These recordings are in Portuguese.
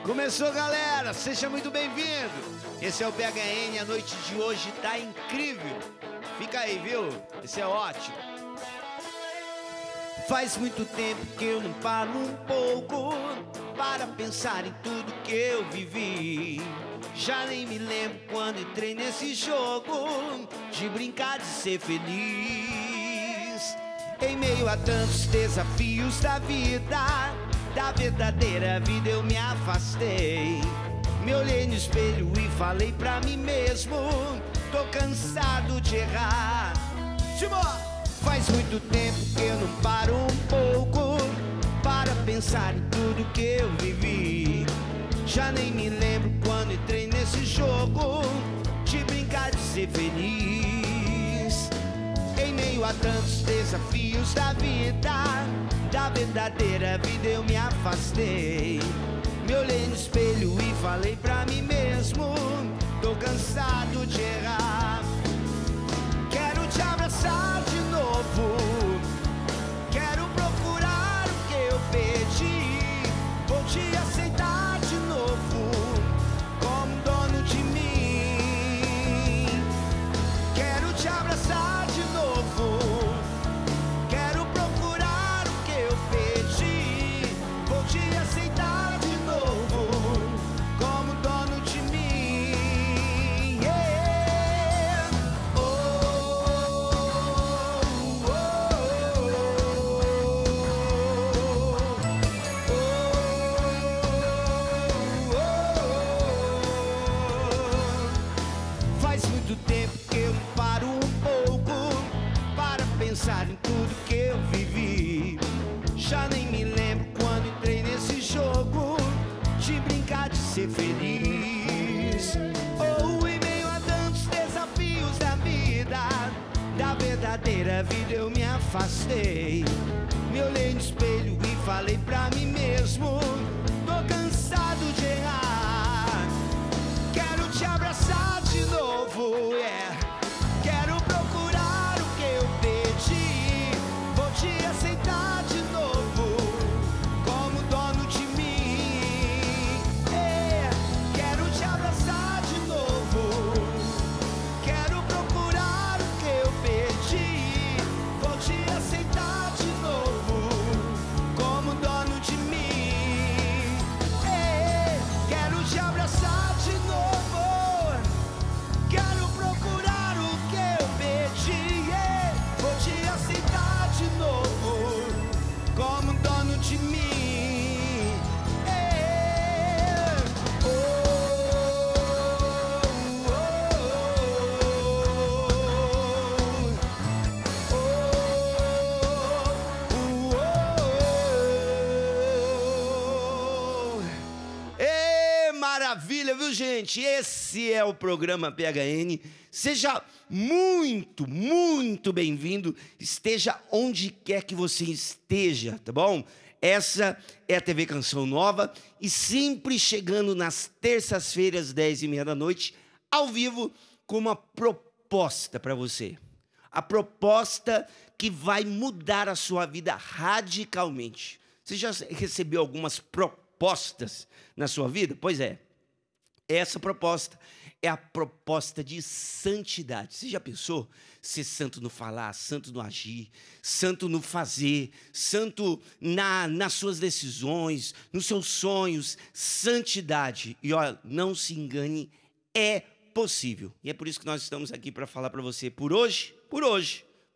Começou, galera! Seja muito bem-vindo! Esse é o PHN, a noite de hoje tá incrível! Fica aí, viu? Esse é ótimo! Faz muito tempo que eu não paro um pouco para pensar em tudo que eu vivi. Já nem me lembro quando entrei nesse jogo de brincar de ser feliz. Em meio a tantos desafios da vida, da verdadeira vida eu me afastei. Me olhei no espelho e falei pra mim mesmo: tô cansado de errar. Faz muito tempo que eu não paro um pouco para pensar em tudo que eu vivi. Já nem me lembro quando entrei nesse jogo de brincar de ser feliz. Em meio a tantos desafios da vida, da verdadeira vida eu me afastei. Me olhei no espelho e falei pra mim mesmo: tô cansado de errar. Quero te abraçar de novo, quero procurar o que eu perdi. Vou te aceitar de novo como dono de mim. Quero te abraçar de novo, quero procurar o que eu perdi. Vou te aceitar de novo como dono de mim. Yeah. Oh, oh, Faz muito tempo que eu paro um pouco para pensar em tudo que eu vivi. Já nem me lembro quando entrei nesse jogo de brincar de ser feliz. Ou em meio a tantos desafios da vida, da verdadeira vida eu me afastei. Me olhei no espelho e falei pra mim mesmo: tô cansado de errar. Quero te abraçar de novo, yeah. Quero procurar o que eu perdi. Vou te aceitar de novo como dono de mim. Yeah. Quero te abraçar de novo, quero procurar o que eu perdi. Vou te aceitar de novo como dono de mim. Yeah. Quero te abraçar de novo, quero procurar o que eu perdi. Yeah. Vou te aceitar de novo como dono de mim. Yeah. Oh, oh, oh, oh, oh. Maravilha, viu, gente? Esse é o programa PHN. Seja muito, muito bem-vindo. Esteja onde quer que você esteja, tá bom? Essa é a TV Canção Nova e sempre chegando nas terças-feiras, 10h30 da noite, ao vivo, com uma proposta para você. A proposta que vai mudar a sua vida radicalmente. Você já recebeu algumas propostas na sua vida? Pois é. Essa proposta é a proposta de santidade. Você já pensou? Ser santo no falar, santo no agir, santo no fazer, santo nas suas decisões, nos seus sonhos, santidade. E olha, não se engane, é possível. E é por isso que nós estamos aqui para falar para você por hoje,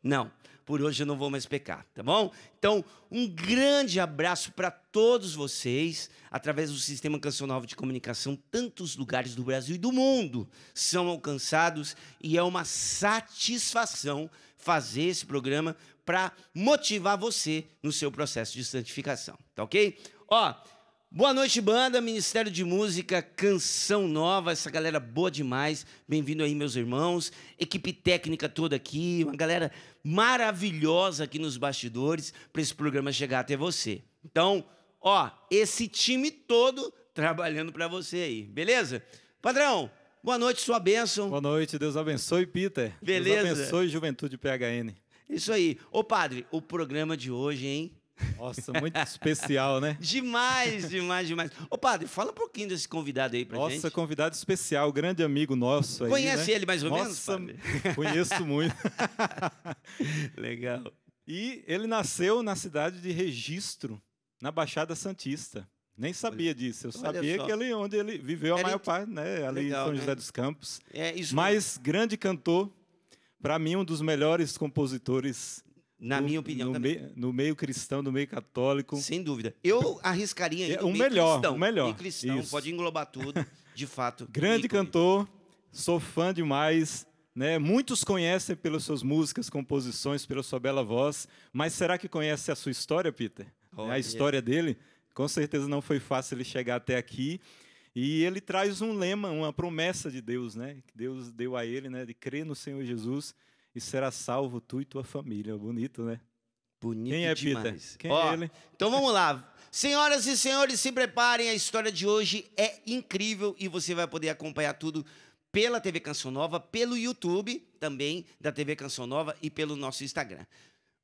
não. Por hoje eu não vou mais pecar, tá bom? Então, um grande abraço para todos vocês, através do Sistema Canção Nova de Comunicação. Tantos lugares do Brasil e do mundo são alcançados e é uma satisfação fazer esse programa para motivar você no seu processo de santificação, tá ok? Ó, boa noite, banda, Ministério de Música, Canção Nova, essa galera boa demais. Bem-vindo aí, meus irmãos, equipe técnica toda aqui, uma galera maravilhosa aqui nos bastidores para esse programa chegar até você. Então, ó, esse time todo trabalhando para você aí, beleza? Padrão, boa noite, sua bênção. Boa noite, Deus abençoe, Peter. Beleza. Deus abençoe, Juventude PHN. Isso aí. Ô, padre, o programa de hoje, hein? Nossa, muito especial, né? Demais, demais, demais. Ô, padre, fala um pouquinho desse convidado aí pra gente. Nossa, convidado especial, grande amigo nosso aí, Conhece né? ele mais ou menos, Nossa, padre? conheço muito. Legal. E ele nasceu na cidade de Registro, na Baixada Santista. Nem sabia disso. Eu sabia que ele onde ele viveu a maior parte, né? Ali Legal, em São né? José dos Campos. É isso. Mas grande cantor, para mim um dos melhores compositores. Na minha opinião também. No meio cristão, no meio católico. Sem dúvida. Eu arriscaria ainda o melhor, cristão. o melhor. Meio cristão, Isso. pode englobar tudo, de fato. Grande ícone. cantor, sou fã demais, né? Muitos conhecem pelas suas músicas, composições, pela sua bela voz, mas será que conhece a sua história, Peter? Olha. A história dele? Com certeza não foi fácil ele chegar até aqui. E ele traz um lema, uma promessa de Deus, né? Que Deus deu a ele, né? De crer no Senhor Jesus e será salvo tu e tua família. Bonito, né? Bonito Quem é demais. Peter? Quem Ó, é ele? Então vamos lá. Senhoras e senhores, se preparem. A história de hoje é incrível e você vai poder acompanhar tudo pela TV Canção Nova, pelo YouTube também da TV Canção Nova e pelo nosso Instagram.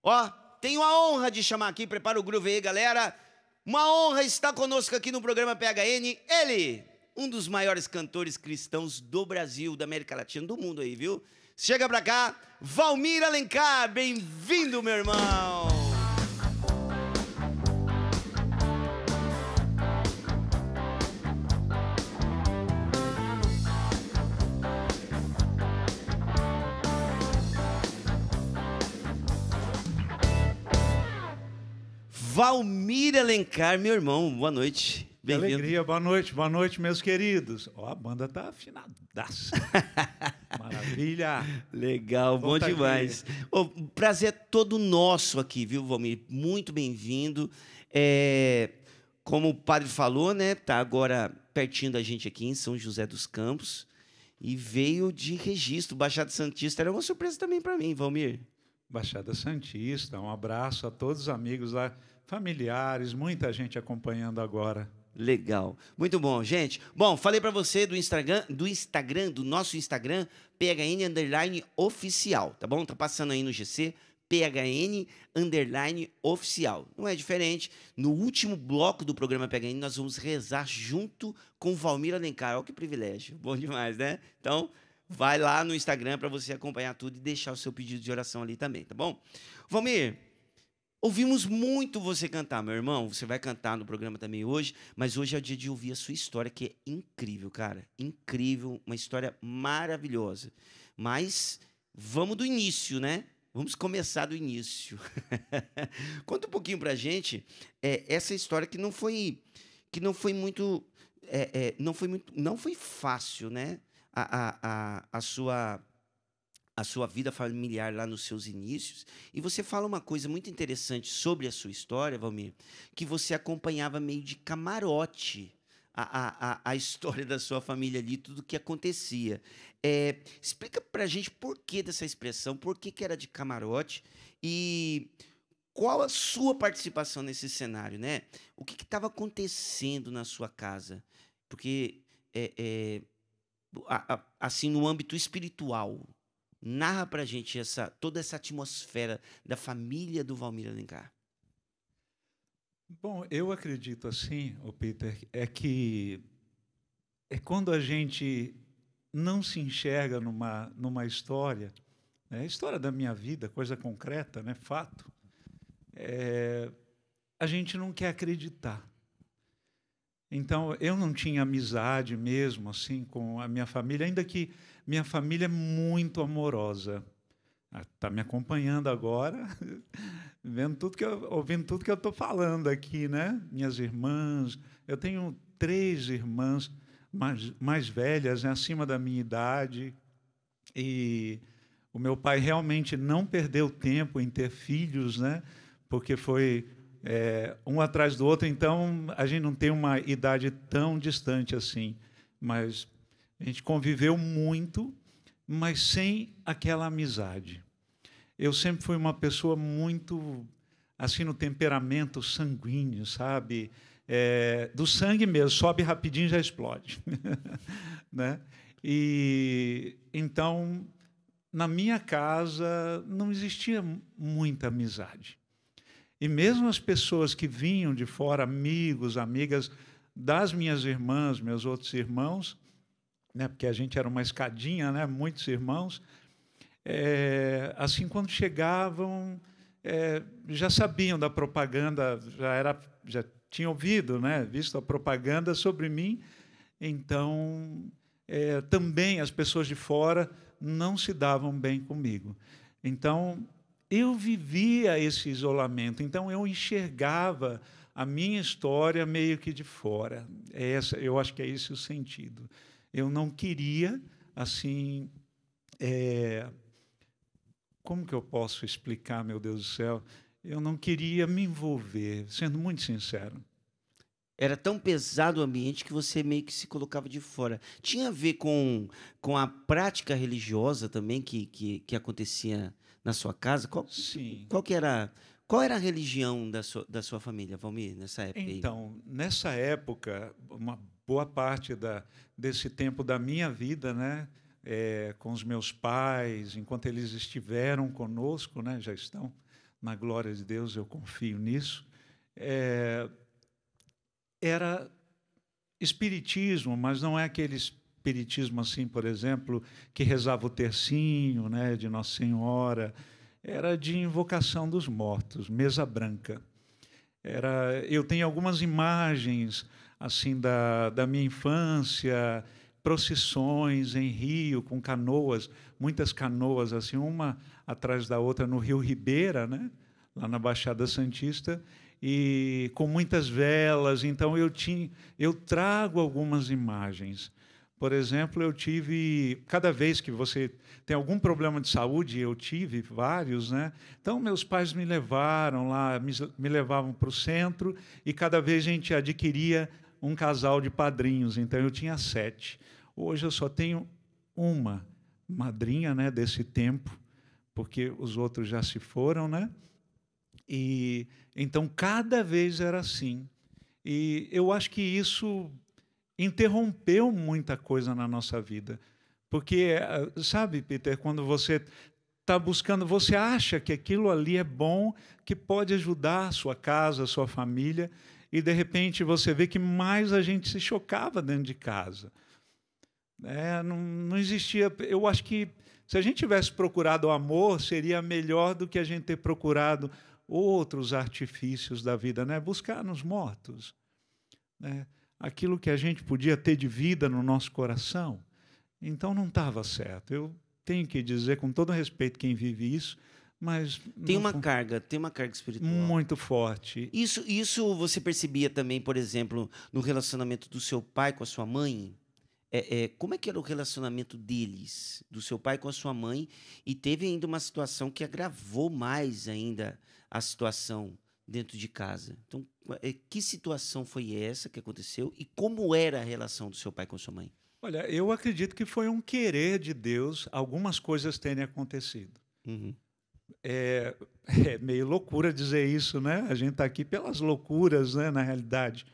Ó, tenho a honra de chamar aqui, prepara o groove aí, galera. Uma honra estar conosco aqui no programa PHN. Ele, um dos maiores cantores cristãos do Brasil, da América Latina, do mundo aí, viu? Chega pra cá, Valmir Alencar, bem-vindo, meu irmão! Valmir Alencar, meu irmão, boa noite. Que alegria, boa noite, meus queridos. Ó, a banda tá afinadaça. Maravilha. Legal, bom demais. O prazer é todo nosso aqui, viu, Valmir? Muito bem-vindo. Como o padre falou, né? Tá agora pertinho da gente aqui em São José dos Campos e veio de Registro, Baixada Santista. Era uma surpresa também para mim, Valmir. Baixada Santista, um abraço a todos os amigos lá, familiares, muita gente acompanhando agora. Legal. Muito bom, gente. Bom, falei para você do nosso Instagram, PHN_oficial, tá bom? Tá passando aí no GC, PHN_oficial. Não é diferente. No último bloco do programa PHN, nós vamos rezar junto com Valmir Alencar. Olha que privilégio. Bom demais, né? Então, vai lá no Instagram para você acompanhar tudo e deixar o seu pedido de oração ali também, tá bom? Valmir, ouvimos muito você cantar, meu irmão. Você vai cantar no programa também hoje, mas hoje é o dia de ouvir a sua história, que é incrível, cara. Incrível, uma história maravilhosa. Mas vamos do início, né? Vamos começar do início. Conta um pouquinho pra gente essa história que não foi fácil, né? A sua vida familiar lá nos seus inícios. E você fala uma coisa muito interessante sobre a sua história, Valmir, que você acompanhava meio de camarote a história da sua família ali, tudo o que acontecia. Explica pra gente por que dessa expressão, por que era de camarote e qual a sua participação nesse cenário, né? O que estava acontecendo na sua casa? Porque, assim, no âmbito espiritual, narra pra gente toda essa atmosfera da família do Valmir Alencar. Bom, eu acredito assim, Peter, que é quando a gente não se enxerga numa história, né? A história da minha vida, coisa concreta, né? Fato, a gente não quer acreditar. Então, eu não tinha amizade mesmo assim com a minha família, ainda que minha família é muito amorosa. Está me acompanhando agora, ouvindo tudo que eu estou falando aqui, né? Minhas irmãs, eu tenho 3 irmãs mais velhas, né? Acima da minha idade, e o meu pai realmente não perdeu tempo em ter filhos, né? Porque foi um atrás do outro, então a gente não tem uma idade tão distante assim, mas a gente conviveu muito, mas sem aquela amizade. Eu sempre fui uma pessoa muito, assim, no temperamento sanguíneo, sabe? Do sangue mesmo, sobe rapidinho e já explode. Né? E, então, na minha casa não existia muita amizade. E mesmo as pessoas que vinham de fora, amigos, amigas das minhas irmãs, meus outros irmãos, né, porque a gente era uma escadinha, né, muitos irmãos, assim, quando chegavam, já sabiam da propaganda, já tinham ouvido, né, visto a propaganda sobre mim. Então, também as pessoas de fora não se davam bem comigo. Então, eu vivia esse isolamento, então eu enxergava a minha história meio que de fora. Eu acho que é esse o sentido. Eu não queria, assim, como que eu posso explicar, meu Deus do céu? Eu não queria me envolver, sendo muito sincero. Era tão pesado o ambiente que você meio que se colocava de fora. Tinha a ver com a prática religiosa também que acontecia na sua casa? Sim. Qual era a religião da sua família, Valmir, nessa época aí? Então, nessa época, uma boa parte desse tempo da minha vida, né, com os meus pais, enquanto eles estiveram conosco, né, já estão na glória de Deus, eu confio nisso, era espiritismo, mas não é aquele espiritismo assim, por exemplo, que rezava o tercinho, né, de Nossa Senhora. Era de invocação dos mortos, mesa branca. Eu tenho algumas imagens assim da minha infância, procissões em rio com canoas, muitas canoas assim, uma atrás da outra no Rio Ribeira, né, lá na Baixada Santista, e com muitas velas. Então eu trago algumas imagens. Por exemplo, cada vez que você tem algum problema de saúde, eu tive vários, né? Então, meus pais me levaram lá, me levavam para o centro, e cada vez a gente adquiria um casal de padrinhos. Então, eu tinha 7. Hoje eu só tenho uma madrinha, né, desse tempo, porque os outros já se foram, né? E então, cada vez era assim. E eu acho que isso interrompeu muita coisa na nossa vida. Porque, sabe, Peter, quando você está buscando, você acha que aquilo ali é bom, que pode ajudar a sua casa, a sua família, e, de repente, você vê que mais a gente se chocava dentro de casa. Não existia... Eu acho que, se a gente tivesse procurado o amor, seria melhor do que a gente ter procurado outros artifícios da vida, né? Buscar nos mortos, né? Aquilo que a gente podia ter de vida no nosso coração. Então, não estava certo. Eu tenho que dizer, com todo respeito, quem vive isso, mas... Tem uma carga espiritual. Muito forte. Isso você percebia também, por exemplo, no relacionamento do seu pai com a sua mãe? Como é que era o relacionamento deles, do seu pai com a sua mãe? E teve ainda uma situação que agravou mais ainda a situação dentro de casa. Então, que situação foi essa que aconteceu e como era a relação do seu pai com a sua mãe? Olha, eu acredito que foi um querer de Deus algumas coisas terem acontecido. Uhum. É meio loucura dizer isso, né? A gente está aqui pelas loucuras, né? Na realidade,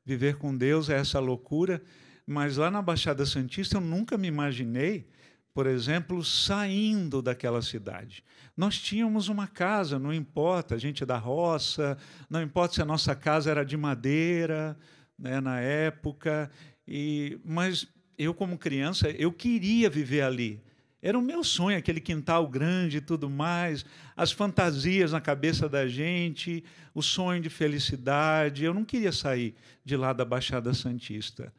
viver com Deus é essa loucura. Mas lá na Baixada Santista eu nunca me imaginei, por exemplo, saindo daquela cidade. Nós tínhamos uma casa, não importa, a gente é da roça, não importa se a nossa casa era de madeira, né, na época, mas eu, como criança, eu queria viver ali. Era o meu sonho, aquele quintal grande e tudo mais, as fantasias na cabeça da gente, o sonho de felicidade. Eu não queria sair de lá da Baixada Santista.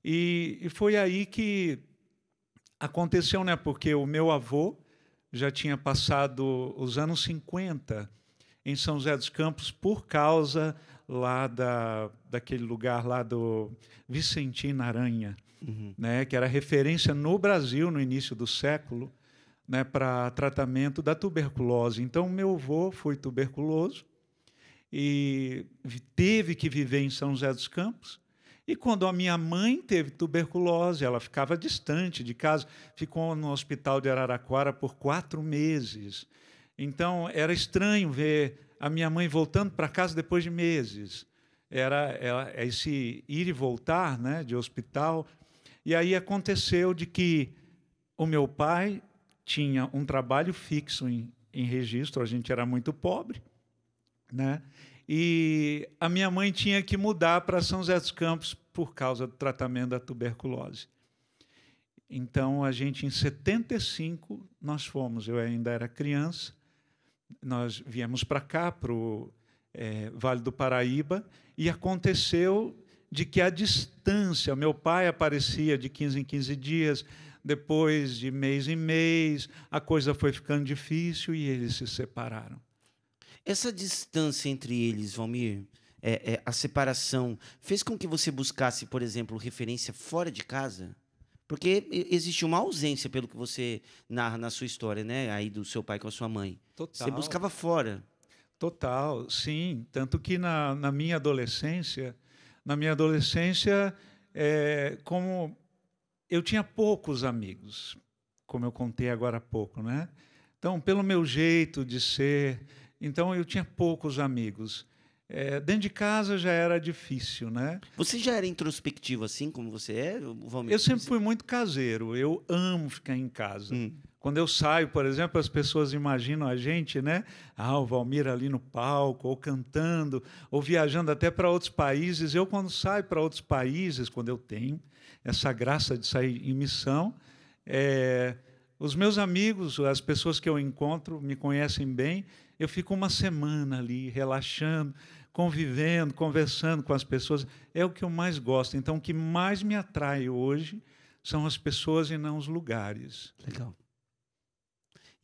E foi aí que aconteceu, né? Porque o meu avô já tinha passado os anos 50 em São José dos Campos por causa lá daquele lugar lá do Vicentim Aranha, Uhum. né? Que era referência no Brasil no início do século, né? Para tratamento da tuberculose. Então, meu avô foi tuberculoso e teve que viver em São José dos Campos. E quando a minha mãe teve tuberculose, ela ficava distante de casa, ficou no hospital de Araraquara por 4 meses. Então, era estranho ver a minha mãe voltando para casa depois de meses. Era esse ir e voltar, né, de hospital. E aí aconteceu de que o meu pai tinha um trabalho fixo em registro, a gente era muito pobre, né? E a minha mãe tinha que mudar para São José dos Campos por causa do tratamento da tuberculose. Então, a gente, em 75, nós fomos, eu ainda era criança, nós viemos para cá, para o Vale do Paraíba, e aconteceu de que a distância, meu pai aparecia de 15 em 15 dias, depois de mês em mês, a coisa foi ficando difícil e eles se separaram. Essa distância entre eles, Valmir, a separação, fez com que você buscasse, por exemplo, referência fora de casa? Porque existe uma ausência, pelo que você narra na sua história, né? Aí do seu pai com a sua mãe. Total. Você buscava fora. Total, sim. Tanto que na minha adolescência, como eu tinha poucos amigos, como eu contei agora há pouco, né? Então, pelo meu jeito de ser, então eu tinha poucos amigos. Dentro de casa já era difícil, né? Você já era introspectivo assim como você é, Valmir? Eu sempre fui muito caseiro. Eu amo ficar em casa. Quando eu saio, por exemplo, as pessoas imaginam a gente, né? O Valmir ali no palco, ou cantando, ou viajando até para outros países. Eu, quando saio para outros países, quando eu tenho essa graça de sair em missão, os meus amigos, as pessoas que eu encontro, me conhecem bem, eu fico uma semana ali, relaxando, convivendo, conversando com as pessoas. É o que eu mais gosto. Então, o que mais me atrai hoje são as pessoas e não os lugares. Legal.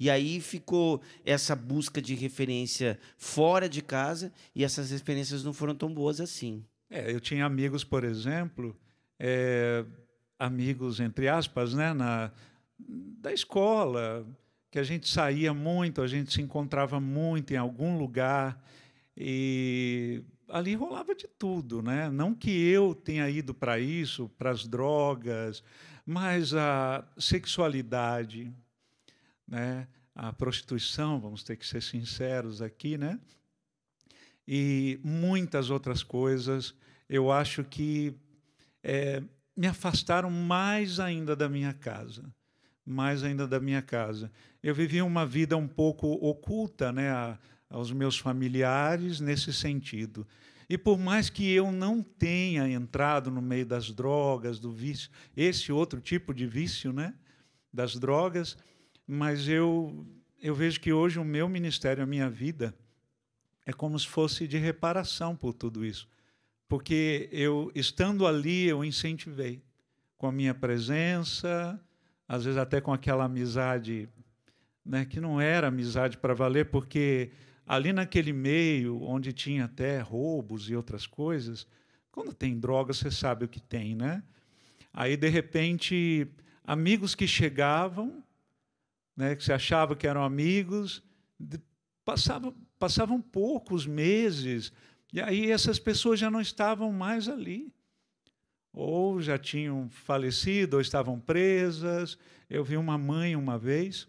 E aí ficou essa busca de referência fora de casa e essas referências não foram tão boas assim. Eu tinha amigos, por exemplo, amigos, entre aspas, né, da escola, que a gente saía muito, a gente se encontrava muito em algum lugar e ali rolava de tudo, né? Não que eu tenha ido para isso, para as drogas, mas a sexualidade, né? A prostituição, vamos ter que ser sinceros aqui, né? E muitas outras coisas, eu acho que me afastaram mais ainda da minha casa. Mais ainda da minha casa. Eu vivia uma vida um pouco oculta, né, aos meus familiares nesse sentido. E por mais que eu não tenha entrado no meio das drogas, do vício, esse outro tipo de vício, né, das drogas, mas eu vejo que hoje o meu ministério, a minha vida, é como se fosse de reparação por tudo isso. Porque eu, estando ali, eu incentivei com a minha presença, às vezes até com aquela amizade, né, que não era amizade para valer, porque ali naquele meio, onde tinha até roubos e outras coisas, quando tem droga, você sabe o que tem, né? Aí, de repente, amigos que chegavam, né, que você achava que eram amigos, passavam poucos meses, e aí essas pessoas já não estavam mais ali. Ou já tinham falecido, ou estavam presas. Eu vi uma mãe uma vez,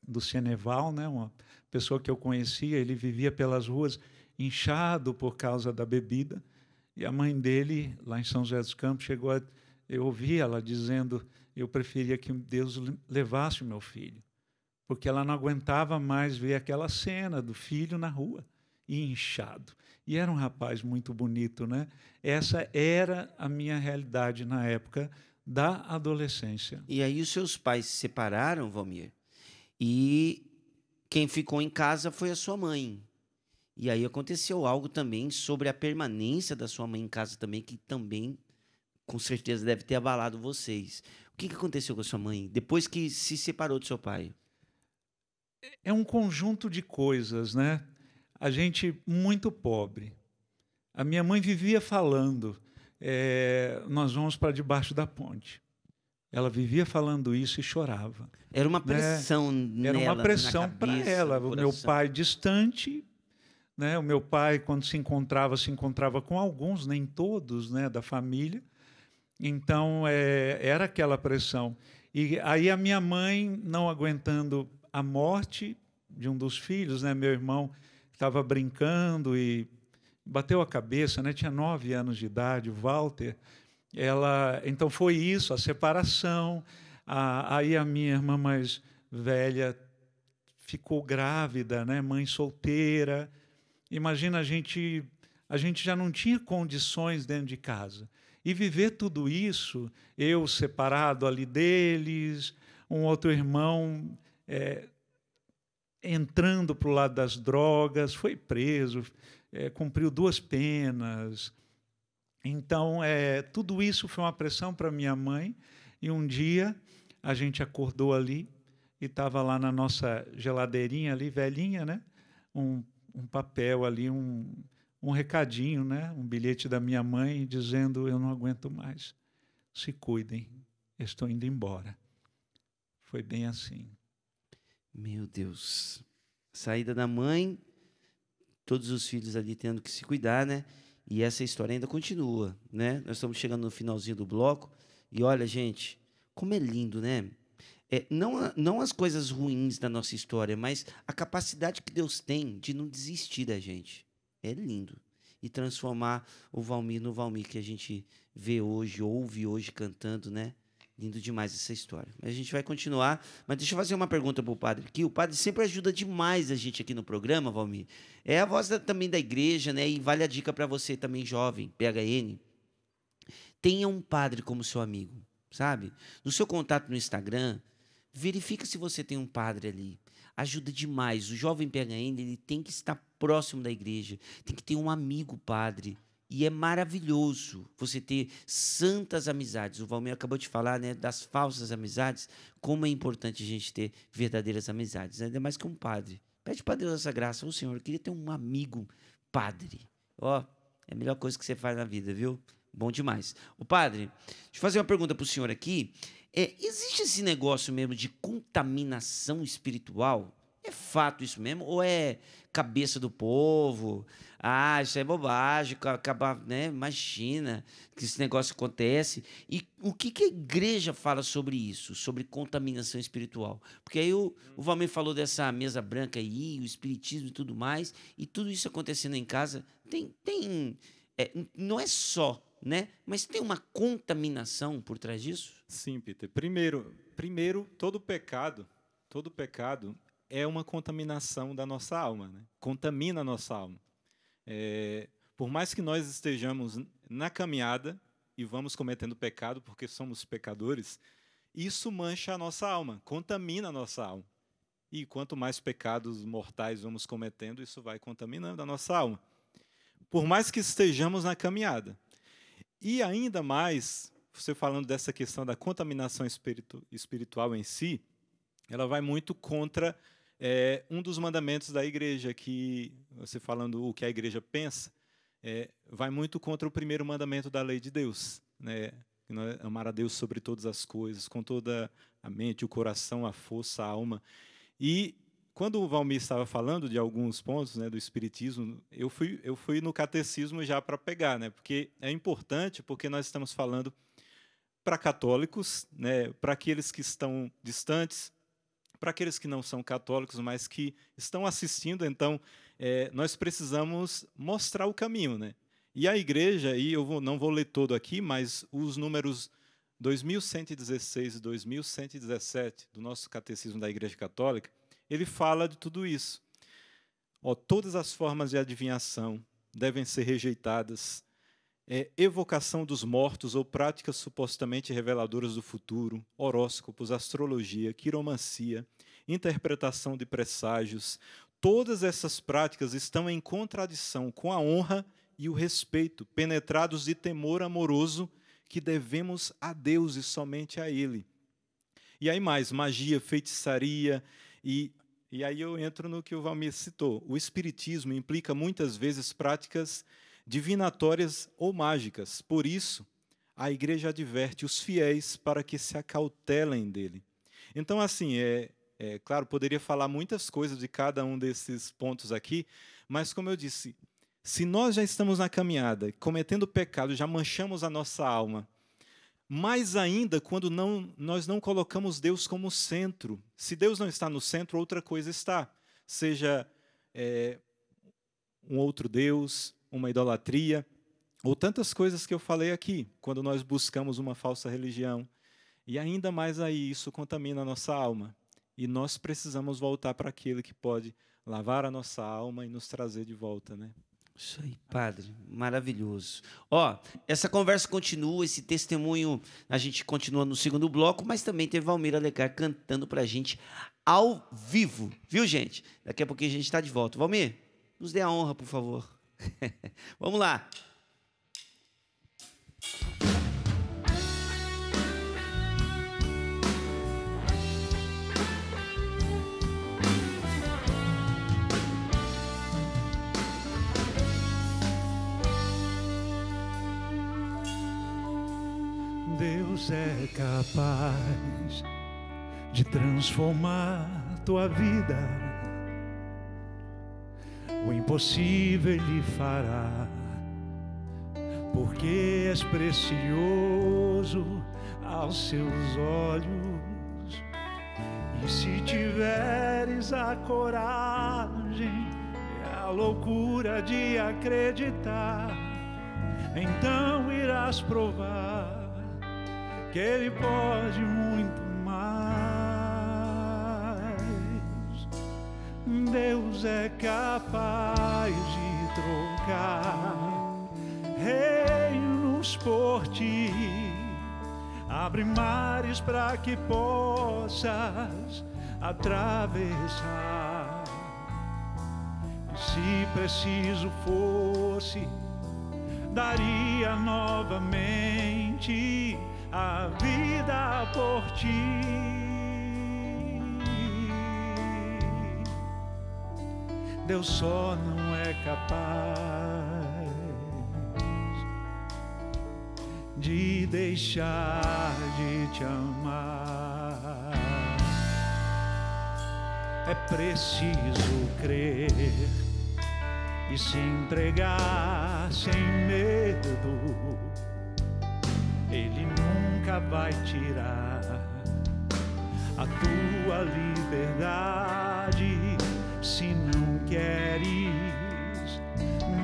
do Ceneval, né, uma pessoa que eu conhecia, ele vivia pelas ruas inchado por causa da bebida, e a mãe dele, lá em São José dos Campos, eu ouvi ela dizendo, eu preferia que Deus levasse o meu filho, porque ela não aguentava mais ver aquela cena do filho na rua, e inchado. E era um rapaz muito bonito, né? Essa era a minha realidade na época da adolescência. E aí os seus pais se separaram, Valmir, e quem ficou em casa foi a sua mãe. E aí aconteceu algo também sobre a permanência da sua mãe em casa também, que também, com certeza, deve ter abalado vocês. O que aconteceu com a sua mãe depois que se separou do seu pai? É um conjunto de coisas, né? A gente muito pobre. A minha mãe vivia falando, nós vamos para debaixo da ponte. Ela vivia falando isso e chorava. Era uma pressão nela, era uma pressão para ela. O meu pai distante, né? O meu pai, quando se encontrava com alguns, nem todos, né, da família. Então, era aquela pressão. E aí a minha mãe, não aguentando a morte de um dos filhos, né, meu irmão estava brincando e bateu a cabeça, né, tinha 9 anos de idade, o Walter. Então foi isso, a separação. Aí a minha irmã mais velha ficou grávida, né? Mãe solteira. Imagina, a gente já não tinha condições dentro de casa. E viver tudo isso, eu separado ali deles, um outro irmão entrando para o lado das drogas, foi preso, cumpriu 2 penas. Então, tudo isso foi uma pressão para minha mãe. E um dia a gente acordou ali e estava lá na nossa geladeirinha ali, velhinha, né? Um papel ali, um recadinho, né? Um bilhete da minha mãe dizendo: eu não aguento mais, se cuidem, estou indo embora. Foi bem assim. Meu Deus. Saída da mãe, todos os filhos ali tendo que se cuidar, né? E essa história ainda continua, né? Nós estamos chegando no finalzinho do bloco. E olha, gente, como é lindo, né? Não as coisas ruins da nossa história, mas a capacidade que Deus tem de não desistir da gente. É lindo. E transformar o Valmir no Valmir que a gente vê hoje, ouve hoje cantando, né? Lindo demais essa história. Mas a gente vai continuar. Mas deixa eu fazer uma pergunta para o padre aqui. O padre sempre ajuda demais a gente aqui no programa, Valmir. É a voz também da igreja, né? E vale a dica para você também, jovem, PHN. Tenha um padre como seu amigo, sabe? No seu contato no Instagram, verifica se você tem um padre ali. Ajuda demais. O jovem PHN, ele tem que estar próximo da igreja. Tem que ter um amigo padre. E é maravilhoso você ter santas amizades. O Valmir acabou de falar, né, das falsas amizades. Como é importante a gente ter verdadeiras amizades. Ainda mais que um padre. Pede para Deus essa graça. Ô, Senhor, eu queria ter um amigo padre. Ó, é a melhor coisa que você faz na vida, viu? Bom demais. O padre, deixa eu fazer uma pergunta para o senhor aqui. Existe esse negócio mesmo de contaminação espiritual? É fato isso mesmo? Ou é cabeça do povo? Ah, isso é bobagem, acabar, né? Imagina que esse negócio acontece. E o que a igreja fala sobre isso, sobre contaminação espiritual? Porque aí o Valmir falou dessa mesa branca aí, o espiritismo e tudo mais, e tudo isso acontecendo em casa, não é só, né? Mas tem uma contaminação por trás disso? Sim, Peter. Primeiro, todo pecado é uma contaminação da nossa alma, né? Contamina a nossa alma. Por mais que nós estejamos na caminhada e vamos cometendo pecado porque somos pecadores, isso mancha a nossa alma, contamina a nossa alma. E quanto mais pecados mortais vamos cometendo, isso vai contaminando a nossa alma. Por mais que estejamos na caminhada. E ainda mais, você falando dessa questão da contaminação espiritual em si, ela vai muito contra um dos mandamentos da igreja, que, você falando o que a igreja pensa, vai muito contra o primeiro mandamento da lei de Deus, né? Amar a Deus sobre todas as coisas, com toda a mente, o coração, a força, a alma. E quando o Valmir estava falando de alguns pontos, né, do espiritismo, eu fui no catecismo já para pegar, né? Porque é importante, porque nós estamos falando para católicos, né, para aqueles que estão distantes, para aqueles que não são católicos, mas que estão assistindo. Então, nós precisamos mostrar o caminho, né? E a igreja, e eu não vou ler todo aqui, mas os números 2116 e 2117 do nosso catecismo da Igreja Católica, ele fala de tudo isso. Todas as formas de adivinhação devem ser rejeitadas. Evocação dos mortos ou práticas supostamente reveladoras do futuro, horóscopos, astrologia, quiromancia, interpretação de presságios, todas essas práticas estão em contradição com a honra e o respeito, penetrados de temor amoroso que devemos a Deus e somente a Ele. E aí mais, magia, feitiçaria, e aí eu entro no que o Valmir citou. O espiritismo implica muitas vezes práticas divinatórias ou mágicas. Por isso, a igreja adverte os fiéis para que se acautelem dele. Então, assim, claro, poderia falar muitas coisas de cada um desses pontos aqui, mas, como eu disse, se nós já estamos na caminhada, cometendo pecado, já manchamos a nossa alma, mais ainda quando nós não colocamos Deus como centro. Se Deus não está no centro, outra coisa está. Seja um outro Deus, uma idolatria, ou tantas coisas que eu falei aqui, quando nós buscamos uma falsa religião. E ainda mais aí, isso contamina a nossa alma. E nós precisamos voltar para aquele que pode lavar a nossa alma e nos trazer de volta, né? Isso aí, padre, maravilhoso. Ó, essa conversa continua, esse testemunho a gente continua no segundo bloco, mas também teve Valmir Alencar cantando pra gente ao vivo, viu, gente? Daqui a pouquinho a gente está de volta. Valmir, nos dê a honra, por favor. Vamos lá. Deus é capaz de transformar tua vida. O impossível Ele fará, porque és precioso aos seus olhos. E se tiveres a coragem e a loucura de acreditar, então irás provar que Ele pode muito mais. Deus é capaz de trocar reinos por ti, abre mares para que possas atravessar. E se preciso fosse, daria novamente a vida por ti. Deus só não é capaz de deixar de te amar. É preciso crer e se entregar sem medo. Ele nunca vai tirar a tua liberdade se não queres.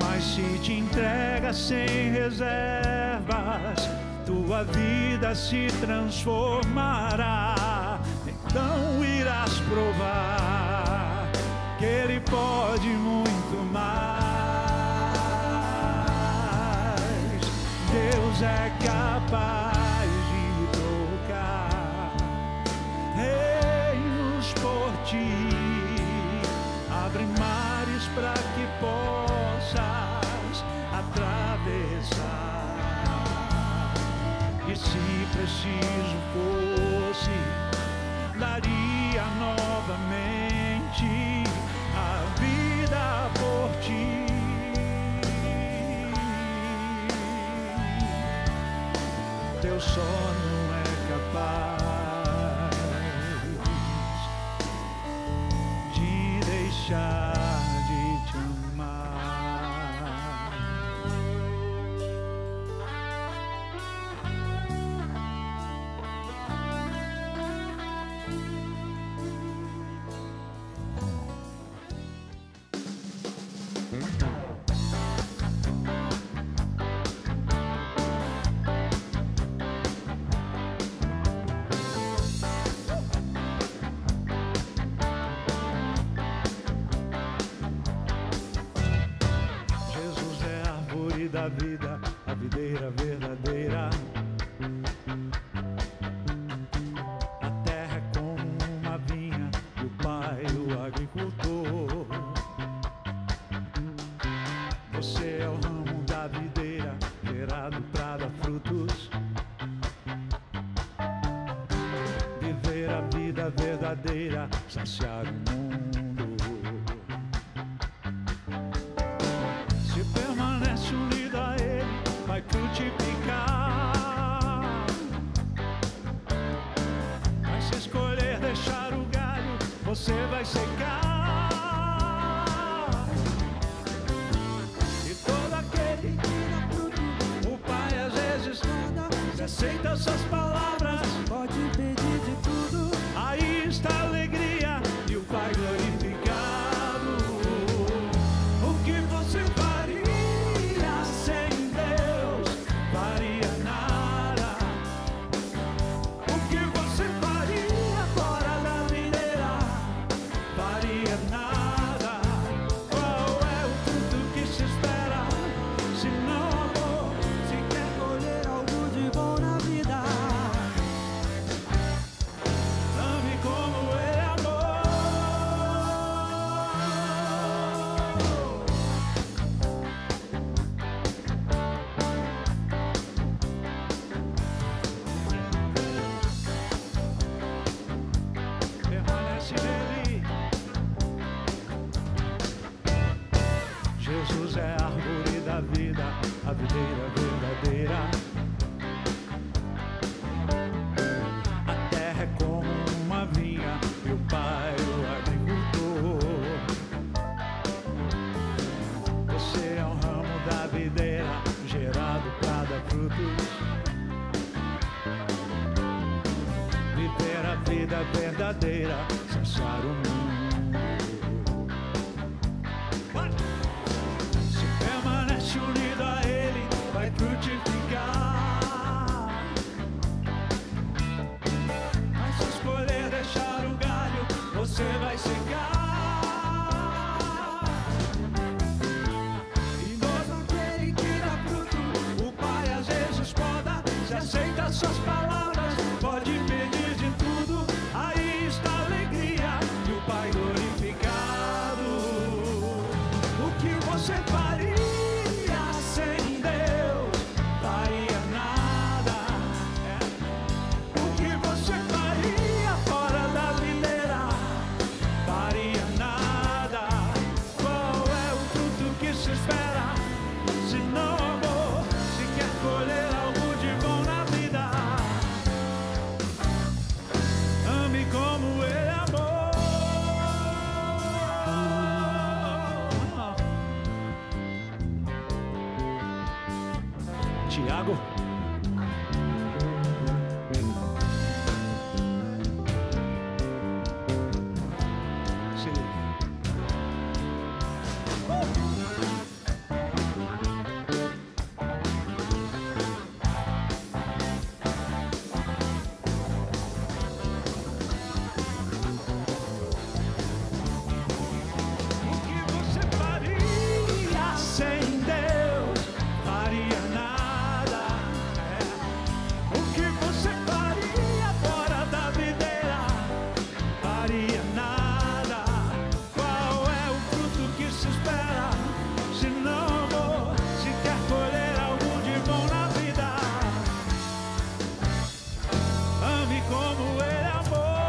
Mas se te entrega sem reservas, tua vida se transformará. Então irás provar que Ele pode muito mais. Deus é capaz de trocar reinos por ti, abre mares para que possas atravessar. E se preciso fosse, daria novamente a vida por ti. Deus só não é capaz de deixar de te amar. Da vida, a videira verdadeira. A terra é como uma vinha e o Pai o agricultor. Você é o ramo da videira, gerado para dar frutos. Viver a vida verdadeira, saciar o mundo. Se permanece unido a Ele, vai frutificar. Mas se escolher deixar o galho, você vai secar. E todo aquele que dá fruto, o Pai às vezes se aceita suas palavras, pode pedir de tudo. Aí está a alegria e o Pai glorificado. O que você faria sem Deus? Faria nada. O que você faria fora da videira? Jesus é a árvore da vida, a videira verdadeira. A terra é como uma vinha e o Pai o agricultor. Você é um ramo da videira, gerado para dar frutos. Viver a vida verdadeira, cessar o mundo. Se permanece unido a Ele, vai frutificar. Mas se escolher deixar o galho, você vai secar. E nós não queremos que dá fruto, o Pai às vezes poda. Se aceita suas palavras, pode pedir de tudo. Aí está a alegria e o Pai glorificado. O que você faria sem Deus? Faria nada. O que você faria fora da videira? Faria nada. Qual é o fruto que se espera? Se não amor, se quer colher algo de bom na vida, ame como Ele amou. Tiago. Se liga. O que você faria sem Deus? Faria nada. O que você faria fora da videira? Faria nada. Qual é o fruto que se espera? Se não amor, se quer colher algo de bom na vida, ame como Ele amou.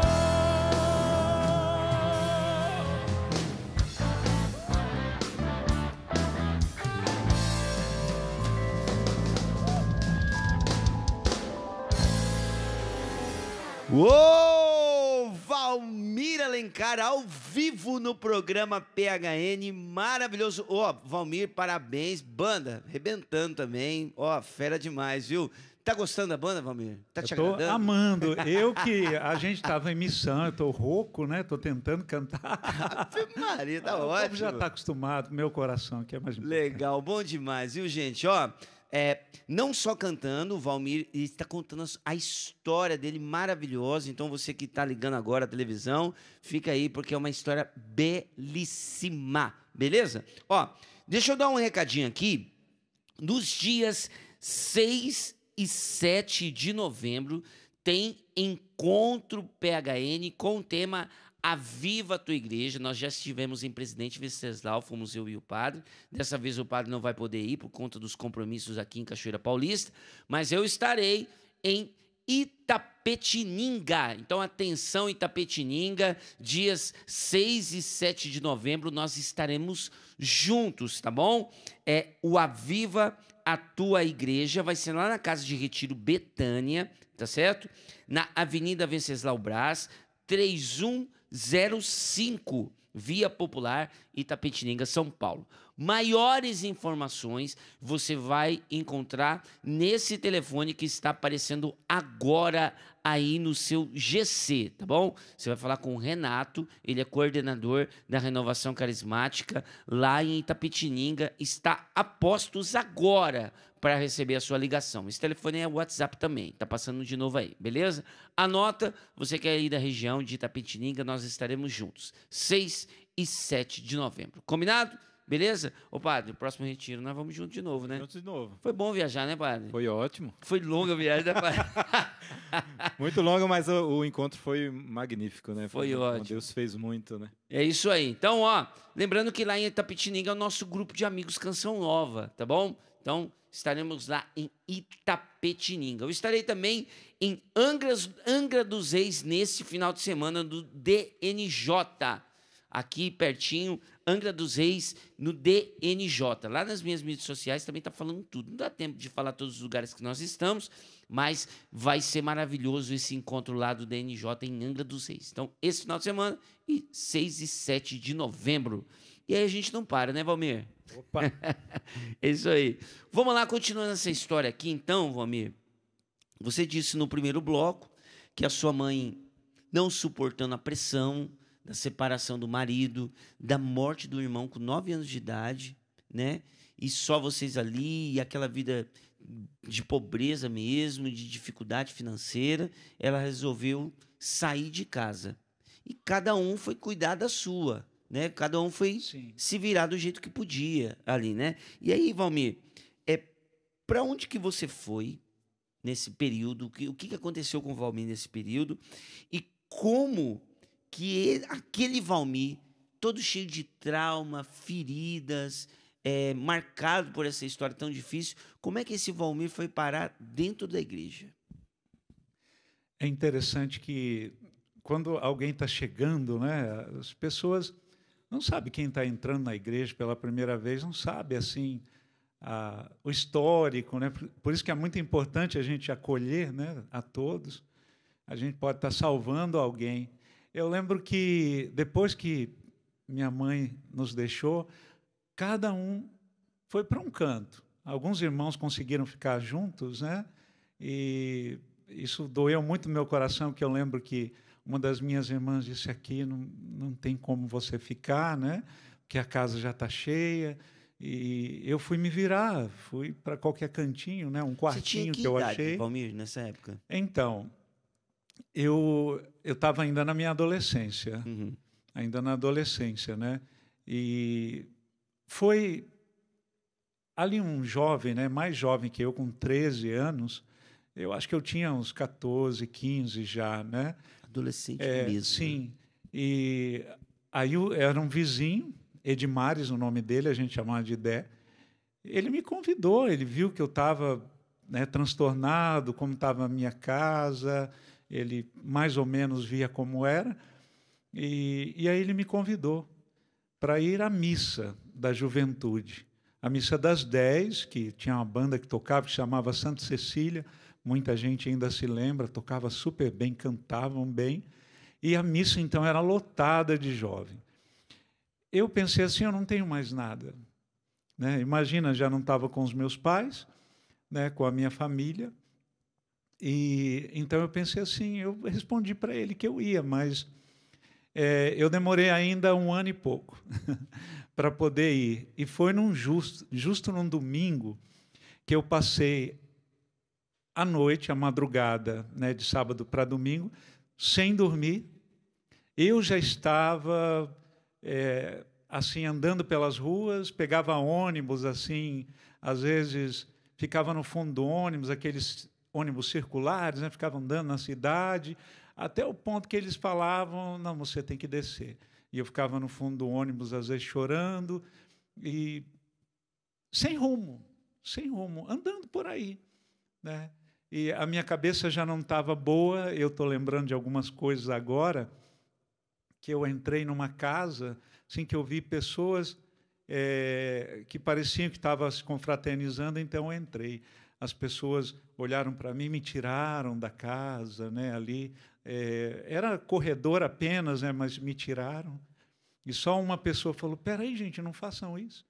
Uou! Valmir Alencar ao vivo no programa PHN, maravilhoso. Ó, Valmir, parabéns, banda, arrebentando também. Ó, fera demais, viu? Tá gostando da banda, Valmir? Tá te Eu tô agradando? amando. A gente estava em missão, eu tô rouco, né? Tô tentando cantar. Ave Maria, tá O ótimo. povo já está acostumado, meu coração que é mais importante. Legal, bom demais, viu, gente? Ó, não só cantando, o Valmir está contando a história dele maravilhosa. Então, você que está ligando agora a televisão, fica aí, porque é uma história belíssima, beleza? Ó, deixa eu dar um recadinho aqui. Nos dias 6 e 7 de novembro, tem Encontro PHN com o tema Aviva a Tua Igreja. Nós já estivemos em Presidente Venceslau, fomos eu e o padre. Dessa vez o padre não vai poder ir por conta dos compromissos aqui em Cachoeira Paulista, mas eu estarei em Itapetininga. Então, atenção, Itapetininga, dias 6 e 7 de novembro, nós estaremos juntos, tá bom? O Aviva a Tua Igreja vai ser lá na Casa de Retiro Betânia, tá certo? Na Avenida Venceslau Braz, 3105, Via Popular, Itapetininga, São Paulo. Maiores informações você vai encontrar nesse telefone que está aparecendo agora aí no seu GC, tá bom? Você vai falar com o Renato, ele é coordenador da Renovação Carismática lá em Itapetininga, está a postos agora para receber a sua ligação. Esse telefone é o WhatsApp também, tá passando de novo aí, beleza? Anota, você que é aí da região de Itapetininga, nós estaremos juntos, 6 e 7 de novembro, combinado? Beleza? Ô, padre, o próximo retiro nós vamos junto de novo, né? Juntos de novo. Foi bom viajar, né, padre? Foi ótimo. Foi longa a viagem, né, padre? Muito longa, mas o encontro foi magnífico, né? Foi ótimo. Deus fez muito, né? É isso aí. Então, ó, lembrando que lá em Itapetininga é o nosso grupo de amigos Canção Nova, tá bom? Então, estaremos lá em Itapetininga. Eu estarei também em Angra dos Reis nesse final de semana do DNJ, aqui pertinho, Angra dos Reis, no DNJ. Lá nas minhas mídias sociais também está falando tudo. Não dá tempo de falar todos os lugares que nós estamos, mas vai ser maravilhoso esse encontro lá do DNJ em Angra dos Reis. Então, esse final de semana, e 6 e 7 de novembro. E aí a gente não para, né, Valmir? Opa! É isso aí. Vamos lá, continuando essa história aqui, então, Valmir. Você disse no primeiro bloco que a sua mãe, não suportando a pressão da separação do marido, da morte do irmão com 9 anos de idade, né? E só vocês ali, e aquela vida de pobreza mesmo, de dificuldade financeira, ela resolveu sair de casa. E cada um foi cuidar da sua, né? Cada um foi se virar do jeito que podia ali, né? E aí, Valmir, para onde que você foi nesse período? O que aconteceu com o Valmir nesse período? E como que aquele Valmir, todo cheio de trauma, feridas, marcado por essa história tão difícil, como é que esse Valmir foi parar dentro da igreja? É interessante que quando alguém está chegando, né, as pessoas não sabem quem está entrando na igreja pela primeira vez, não sabe assim o histórico, né? Por isso que é muito importante a gente acolher, né, a todos. A gente pode estar salvando alguém. Eu lembro que depois que minha mãe nos deixou, cada um foi para um canto. Alguns irmãos conseguiram ficar juntos, né? E isso doeu muito no meu coração, porque eu lembro que uma das minhas irmãs disse: aqui não tem como você ficar, né? Porque a casa já está cheia. E eu fui me virar, fui para qualquer cantinho, né? Um quartinho que eu achei. Valmir, nessa época? Então, eu estava ainda na minha adolescência, ainda na adolescência, né? E foi ali um jovem, né? Mais jovem que eu, com 13 anos. Eu acho que eu tinha uns 14, 15 já, né? Adolescente mesmo. Sim. Né? E aí era um vizinho, Edmares, o nome dele, a gente chamava de Dé. Ele me convidou, ele viu que eu estava, né, transtornado, como estava a minha casa, ele mais ou menos via como era, e aí ele me convidou para ir à missa da juventude, a missa das 10, que tinha uma banda que tocava, que chamava Santa Cecília, muita gente ainda se lembra, tocava super bem, cantavam bem, e a missa, então, era lotada de jovem. Eu pensei assim, eu não tenho mais nada, né? Imagina, já não estava com os meus pais, né, com a minha família, e então eu pensei assim, eu respondi para ele que eu ia, mas eu demorei ainda 1 ano e pouco para poder ir. E foi justo num domingo que eu passei a noite, a madrugada, né, de sábado para domingo, sem dormir. Eu já estava assim, andando pelas ruas, pegava ônibus, assim, às vezes ficava no fundo do ônibus, aqueles ônibus circulares, né, ficava andando na cidade, até o ponto que eles falavam: não, você tem que descer. E eu ficava no fundo do ônibus, às vezes chorando, e sem rumo, andando por aí, né? E a minha cabeça já não estava boa, eu estou lembrando de algumas coisas agora, que eu entrei numa casa, assim, que eu vi pessoas que pareciam que estavam se confraternizando, então eu entrei. As pessoas olharam para mim, me tiraram da casa, né, ali. Era corredor apenas, né, mas me tiraram. E só uma pessoa falou: espera aí, gente, não façam isso,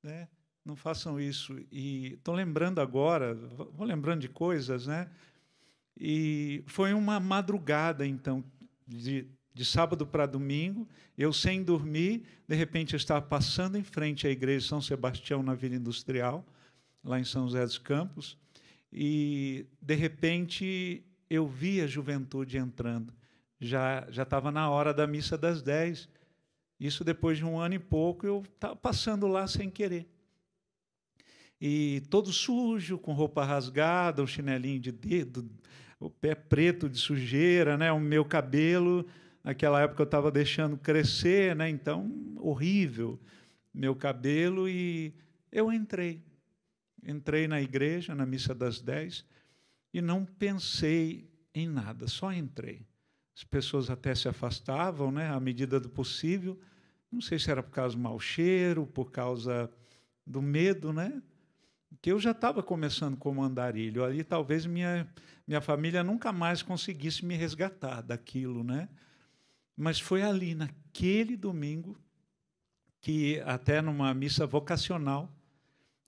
né? Não façam isso. E estou lembrando agora, vou lembrando de coisas, né? E foi uma madrugada, então, de sábado para domingo, eu sem dormir, de repente eu estava passando em frente à igreja de São Sebastião, na Vila Industrial, lá em São José dos Campos, e, de repente, eu vi a juventude entrando. Já estava na hora da missa das 10. Isso depois de 1 ano e pouco, eu estava passando lá sem querer. E todo sujo, com roupa rasgada, um chinelinho de dedo, o pé preto de sujeira, né? O meu cabelo, naquela época eu estava deixando crescer, né? Então, horrível, meu cabelo, e eu entrei na igreja, na missa das 10, e não pensei em nada, só entrei. As pessoas até se afastavam, né, à medida do possível, Não sei se era por causa do mau cheiro, por causa do medo, né? Que eu já estava começando como andarilho. Ali talvez minha família nunca mais conseguisse me resgatar daquilo, né? Mas foi ali, naquele domingo, que até numa missa vocacional,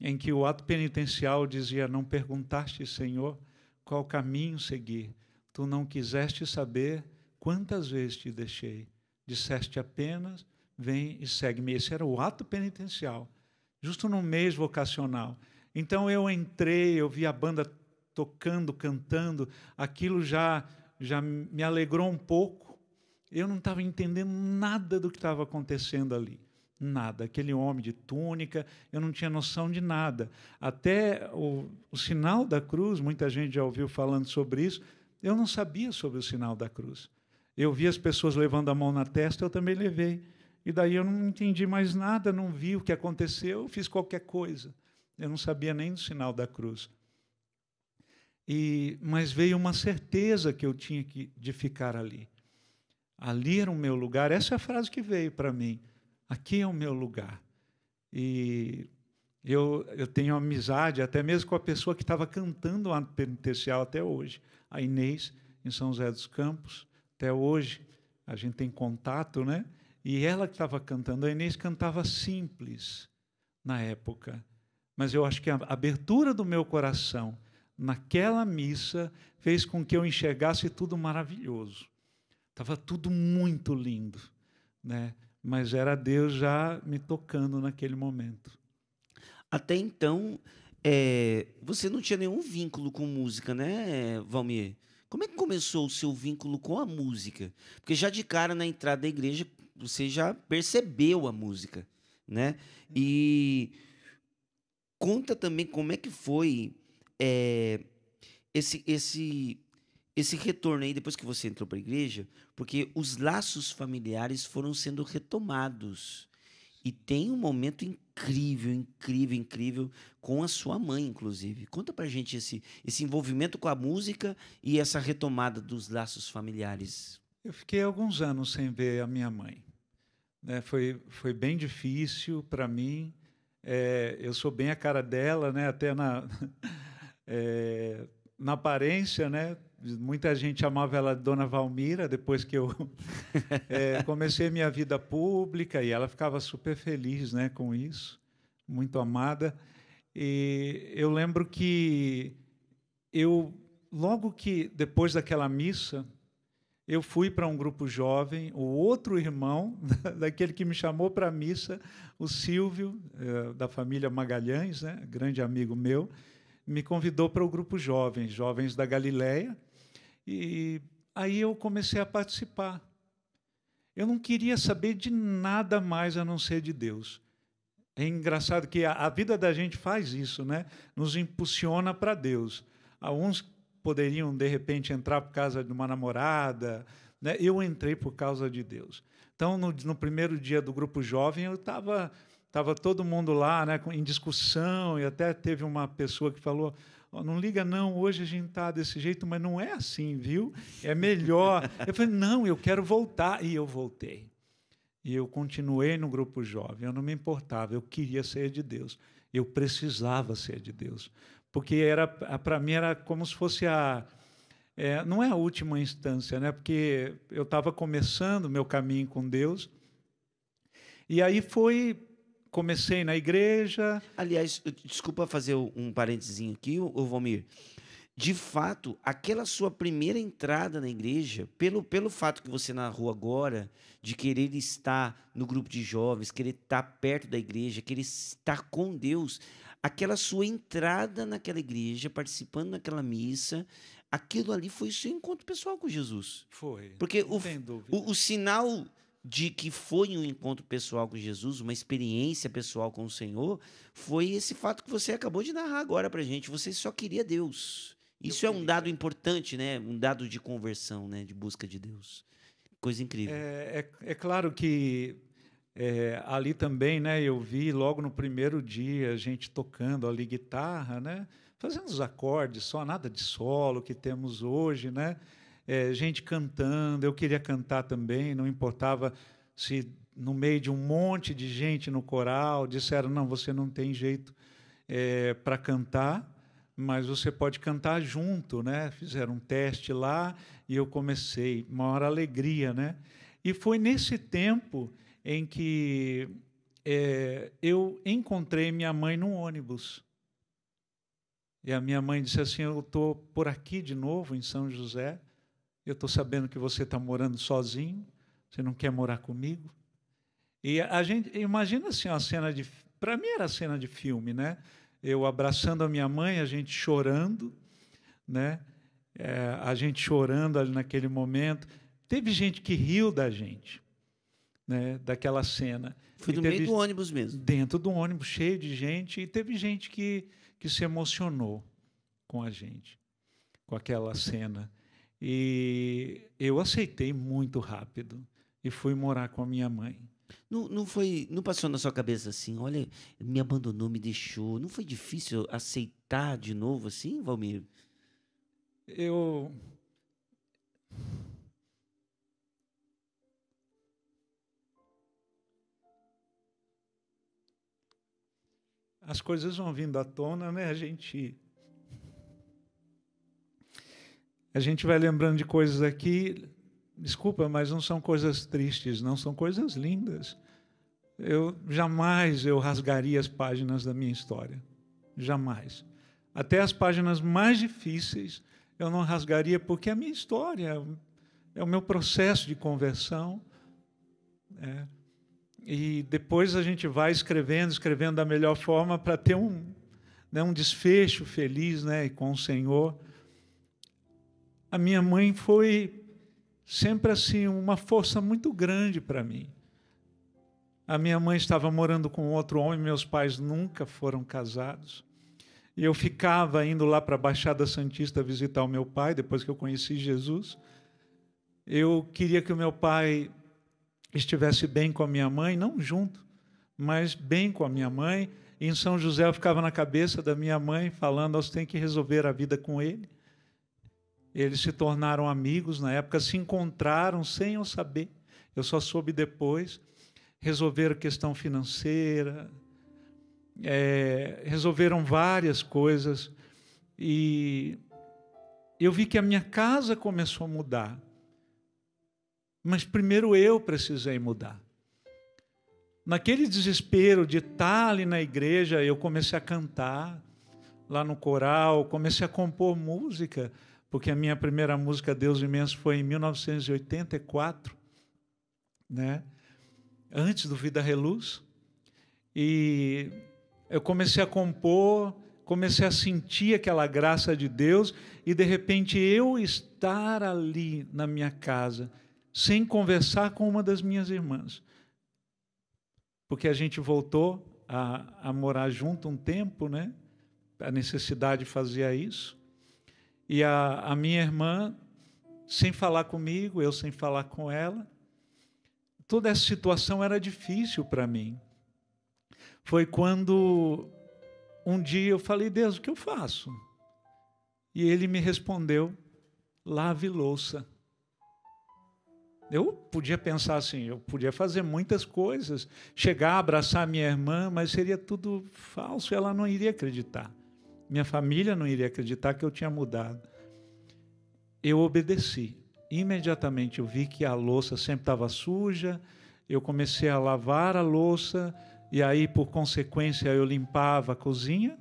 em que o ato penitencial dizia: não perguntaste, Senhor, qual caminho seguir. Tu não quiseste saber quantas vezes te deixei. Disseste apenas, vem e segue-me. Esse era o ato penitencial, justo no mês vocacional. Então eu entrei, eu vi a banda tocando, cantando, aquilo já me alegrou um pouco. Eu não estava entendendo nada do que estava acontecendo ali. Nada. Aquele homem de túnica, eu não tinha noção de nada. Até o sinal da cruz, muita gente já ouviu falando sobre isso, eu não sabia sobre o sinal da cruz. Eu vi as pessoas levando a mão na testa, eu também levei. E daí eu não entendi mais nada, não vi o que aconteceu, fiz qualquer coisa. Eu não sabia nem do sinal da cruz. Mas veio uma certeza que eu tinha de ficar ali. Ali era o meu lugar. Essa é a frase que veio para mim. Aqui é o meu lugar. E eu tenho amizade até mesmo com a pessoa que estava cantando o ato penitencial até hoje, a Inês, em São José dos Campos. Até hoje a gente tem contato, né? E ela que estava cantando, a Inês cantava simples na época. Mas eu acho que a abertura do meu coração naquela missa fez com que eu enxergasse tudo maravilhoso. Estava tudo muito lindo, né? Mas era Deus já me tocando naquele momento. Até então, você não tinha nenhum vínculo com música, né, Valmir? Como é que começou o seu vínculo com a música? Porque já de cara, na entrada da igreja, você já percebeu a música, né? E conta também como é que foi esse retorno aí, depois que você entrou para a igreja, porque os laços familiares foram sendo retomados. E tem um momento incrível, incrível, incrível com a sua mãe, inclusive. Conta pra gente esse envolvimento com a música e essa retomada dos laços familiares. Eu fiquei alguns anos sem ver a minha mãe, né? Foi bem difícil para mim. Eu sou bem a cara dela, né? Até na aparência, né? Muita gente chamava ela de Dona Valmira, depois que eu comecei minha vida pública, e ela ficava super feliz, né, com isso, muito amada. E eu lembro que logo que, depois daquela missa, eu fui para um grupo jovem, o outro irmão daquele que me chamou para a missa, o Silvio, da família Magalhães, né, grande amigo meu, me convidou para o grupo jovens da Galileia. E aí eu comecei a participar. Eu não queria saber de nada mais a não ser de Deus. É engraçado que a vida da gente faz isso, né? Nos impulsiona para Deus. Alguns poderiam, de repente, entrar por causa de uma namorada, né? Eu entrei por causa de Deus. Então, no primeiro dia do grupo jovem, eu estava todo mundo lá, né, em discussão, e até teve uma pessoa que falou: oh, não liga não, hoje a gente está desse jeito, mas não é assim, viu? É melhor. Eu falei: não, eu quero voltar. E eu voltei. E eu continuei no grupo jovem, eu não me importava, eu queria ser de Deus. Eu precisava ser de Deus. Porque para mim era como se fosse não é a última instância, né? Porque eu estava começando o meu caminho com Deus. E aí comecei na igreja. Aliás, desculpa fazer um parentezinho aqui, ô Valmir. De fato, aquela sua primeira entrada na igreja, pelo fato que você narrou agora, de querer estar no grupo de jovens, querer estar perto da igreja, querer estar com Deus, aquela sua entrada naquela igreja, participando daquela missa, aquilo ali foi o seu encontro pessoal com Jesus. Foi. Porque o sinal de que foi um encontro pessoal com Jesus, uma experiência pessoal com o Senhor, foi esse fato que você acabou de narrar agora para a gente. Você só queria Deus. Isso é um dado importante, né? Um dado de conversão, né? De busca de Deus. Coisa incrível. É claro que ali também, né? Eu vi logo no primeiro dia a gente tocando ali guitarra, né? Fazendo os acordes, só nada de solo que temos hoje, né? Gente cantando, eu queria cantar também, não importava se no meio de um monte de gente no coral, disseram, não, você não tem jeito para cantar, mas você pode cantar junto, né? Fizeram um teste lá e eu comecei, maior alegria, né? E foi nesse tempo em que eu encontrei minha mãe num ônibus. E a minha mãe disse assim, eu estou por aqui de novo, em São José, eu estou sabendo que você está morando sozinho, você não quer morar comigo? E a gente, imagina assim, uma cena de... Para mim era cena de filme, né? Eu abraçando a minha mãe, a gente chorando, né? A gente chorando ali naquele momento. Teve gente que riu da gente, né? Daquela cena. Foi no meio do ônibus mesmo? Dentro do ônibus, cheio de gente. E teve gente que se emocionou com a gente, com aquela cena. E eu aceitei muito rápido e fui morar com a minha mãe. Não passou na sua cabeça assim, olha, me abandonou, me deixou. Não foi difícil aceitar de novo assim, Valmir? As coisas vão vindo à tona, né? A gente vai lembrando de coisas aqui, desculpa, mas não são coisas tristes, não, são coisas lindas. Jamais eu rasgaria as páginas da minha história. Jamais. Até as páginas mais difíceis eu não rasgaria, porque a minha história é o meu processo de conversão. E depois a gente vai escrevendo da melhor forma para ter um desfecho feliz, né, com o Senhor. A minha mãe foi sempre assim uma força muito grande para mim. A minha mãe estava morando com outro homem, meus pais nunca foram casados. E eu ficava indo lá para a Baixada Santista visitar o meu pai, depois que eu conheci Jesus. Eu queria que o meu pai estivesse bem com a minha mãe, não junto, mas bem com a minha mãe. E em São José eu ficava na cabeça da minha mãe, falando, você tem que resolver a vida com ele. Eles se tornaram amigos, na época se encontraram sem eu saber, eu só soube depois. Resolveram questão financeira, resolveram várias coisas, e eu vi que a minha casa começou a mudar. Mas primeiro eu precisei mudar. Naquele desespero de estar ali na igreja, eu comecei a cantar lá no coral, comecei a compor música, porque a minha primeira música, Deus Imenso, foi em 1984, né? Antes do Vida Reluz. E eu comecei a compor, comecei a sentir aquela graça de Deus, e de repente eu estar ali na minha casa, sem conversar com uma das minhas irmãs, porque a gente voltou a morar junto um tempo, né? A necessidade fazia isso, e a minha irmã sem falar comigo, eu sem falar com ela. Toda essa situação era difícil para mim. Foi quando um dia eu falei, Deus, o que eu faço? E ele me respondeu, lave louça. Eu podia pensar assim, eu podia fazer muitas coisas, chegar, abraçar minha irmã, mas seria tudo falso, ela não iria acreditar. Minha família não iria acreditar que eu tinha mudado. Eu obedeci. Imediatamente eu vi que a louça sempre estava suja, eu comecei a lavar a louça, e aí, por consequência, eu limpava a cozinha,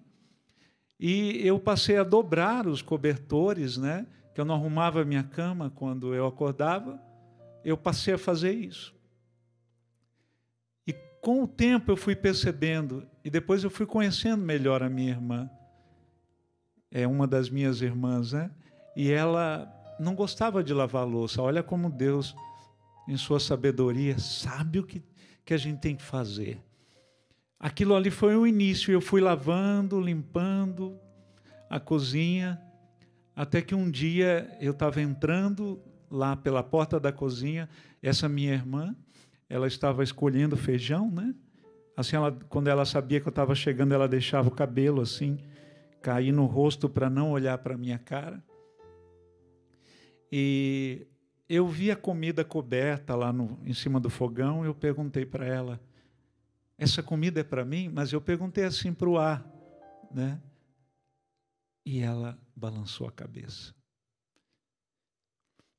e eu passei a dobrar os cobertores, né? Que eu não arrumava a minha cama quando eu acordava, eu passei a fazer isso. E com o tempo eu fui percebendo, e depois eu fui conhecendo melhor a minha irmã, uma das minhas irmãs, né? E ela não gostava de lavar a louça. Olha como Deus, em sua sabedoria, sabe o que a gente tem que fazer. Aquilo ali foi o início. Eu fui lavando, limpando a cozinha, até que um dia eu estava entrando lá pela porta da cozinha, essa minha irmã, ela estava escolhendo feijão, né? Assim, quando ela sabia que eu estava chegando, ela deixava o cabelo assim, cair no rosto para não olhar para a minha cara. E eu vi a comida coberta lá em cima do fogão, eu perguntei para ela, essa comida é para mim? Mas eu perguntei assim para o ar, né? E ela balançou a cabeça.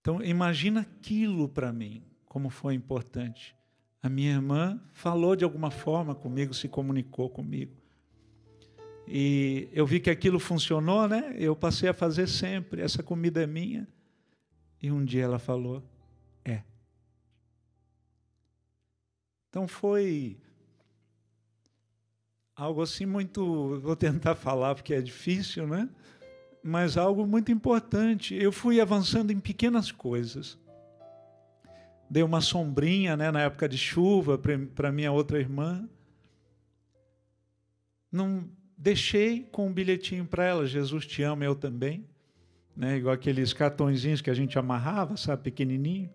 Então, imagina aquilo para mim, como foi importante. A minha irmã falou de alguma forma comigo, se comunicou comigo. E eu vi que aquilo funcionou, né? Eu passei a fazer sempre, essa comida é minha. E um dia ela falou, é. Então foi algo assim muito, vou tentar falar porque é difícil, né? Mas algo muito importante. Eu fui avançando em pequenas coisas. Dei uma sombrinha, né, na época de chuva para minha outra irmã. Não deixei com um bilhetinho para ela, Jesus te ama, eu também. Né, igual aqueles cartõezinhos que a gente amarrava, sabe, pequenininho.